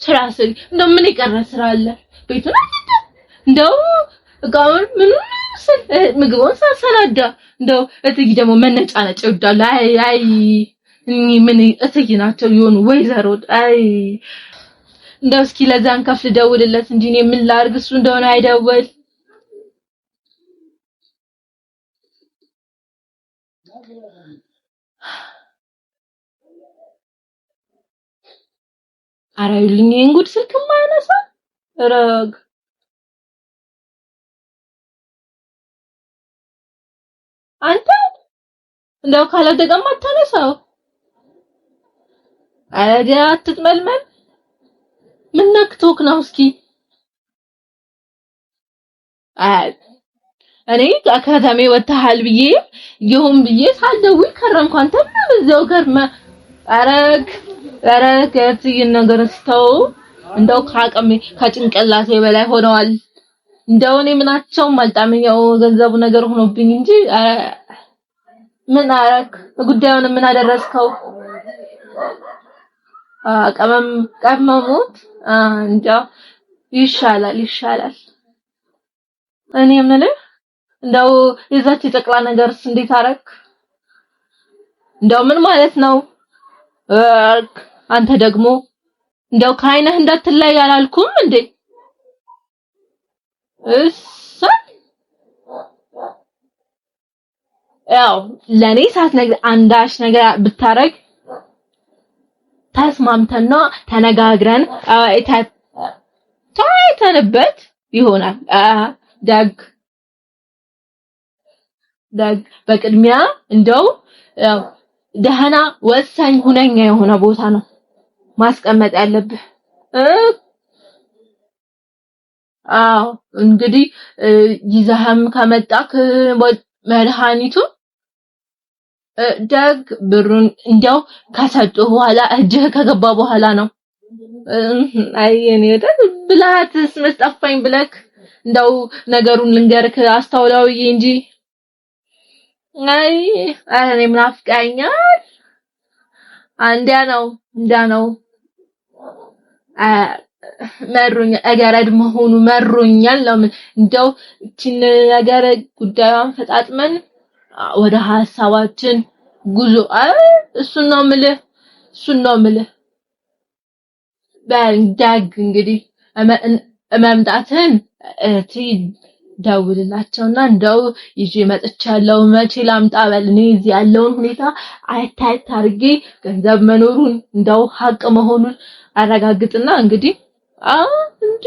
ስራ ስሪ። እንደው ምን የቀረ ስራ አለ? ቤቱን እንደው እቃውን ምን ምግቡን ሳሰናዳ እንደው እትዬ ደግሞ መነጫነጭ ይወዳሉ። አይ ምን እትዬ ናቸው የሆኑ ወይዘሮ። አይ እንደው እስኪ ለዛን ከፍ ልደውልለት እንጂ እኔ ምን ላድርግ? እሱ እንደሆነ አይደውል። ኧረ ይልኝ እንጉድ ስልክ ማያነሳ ረግ አንተ እንደው ካላደቀማ አታነሳው። አረጋ አትጥመልመል። ምን ነክቶክ ነው? እስኪ እኔ ከተሜ ወጥተሃል ብዬ ይሁን ብዬ ሳልደውል ከረምኩ። አንተም በዛው ከርመ አረግ የትይን ነገር ስተው እንደው ከአቅሜ ከጭንቅላቴ በላይ ሆነዋል። እንደው እኔ ምናቸውም አልጣመኛው ገንዘቡ ነገር ሆኖብኝ እንጂ ምን አረክ? ጉዳዩን ምን አደረስከው? ቀመሙት እንጃ ይሻላል። እኔ የምልህ እንደው የዛች የጨቅላ ነገርስ እንዴት አረክ? እንደው ምን ማለት ነው? አንተ ደግሞ እንደው ከዓይነህ እንዳትለይ አላልኩም እንዴ? ያው ለኔ ሳትነግር አንዳች ነገር ብታረግ ተስማምተንና ተነጋግረን ተወያይተንበት ይሆናል። ደግ በቅድሚያ እንደው ደህና ወሳኝ ሁነኛ የሆነ ቦታ ነው ማስቀመጥ ያለብህ። አዎ እንግዲህ ይዘህም ከመጣክ መድኃኒቱ ደግ ብሩን እንደው ከሰጡ በኋላ እጅህ ከገባ በኋላ ነው። አይ እኔ ብልሃትስ መስጠፋኝ ብለክ እንደው ነገሩን ልንገርክ አስተውለውዬ እንጂ አይ እኔ ምናፍቃኛል። እንዲያ ነው መሩኝ እገረድ መሆኑ መሩኛል። ለምን እንደው እቺን ነገር ጉዳዩን ፈጣጥመን ወደ ሐሳባችን ጉዞ እሱን ነው የምልህ በእንዳግ እንግዲህ መምጣትን ደውልላቸውና እንደው ይዤ መጥቻለሁ መቼ ላምጣ በል። እኔ እዚህ ያለውን ሁኔታ አይታይት አድርጌ ገንዘብ መኖሩን እንደው ሀቅ መሆኑን አረጋግጥና እንግዲህ እንጂ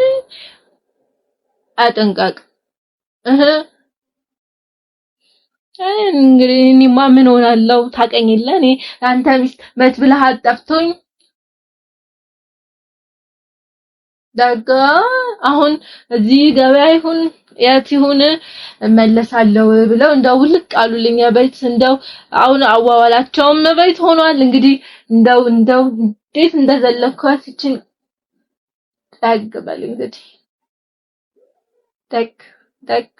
አጠንቀቅ እንግዲህ እኔማ ምን ሆናለሁ ታውቀኝ የለ እኔ አንተ ሚስት መች ብለሃት ጠፍቶኝ ዳጋ አሁን እዚህ ገበያ ይሁን የት ይሁን እመለሳለሁ ብለው እንደው ውልቅ አሉልኝ። ቤት እንደው አሁን አዋዋላቸውም ቤት ሆኗል። እንግዲህ እንደው እንዴት እንደዘለኳት ይችን ዳግ በል እንግዲህ ዳግ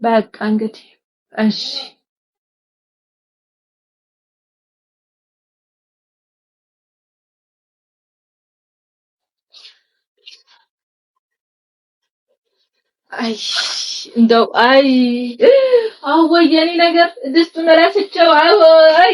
በቃ እንግዲህ እሺ አይ እንደው አወየኔ ነገር ድስቱን ረስቼው አይ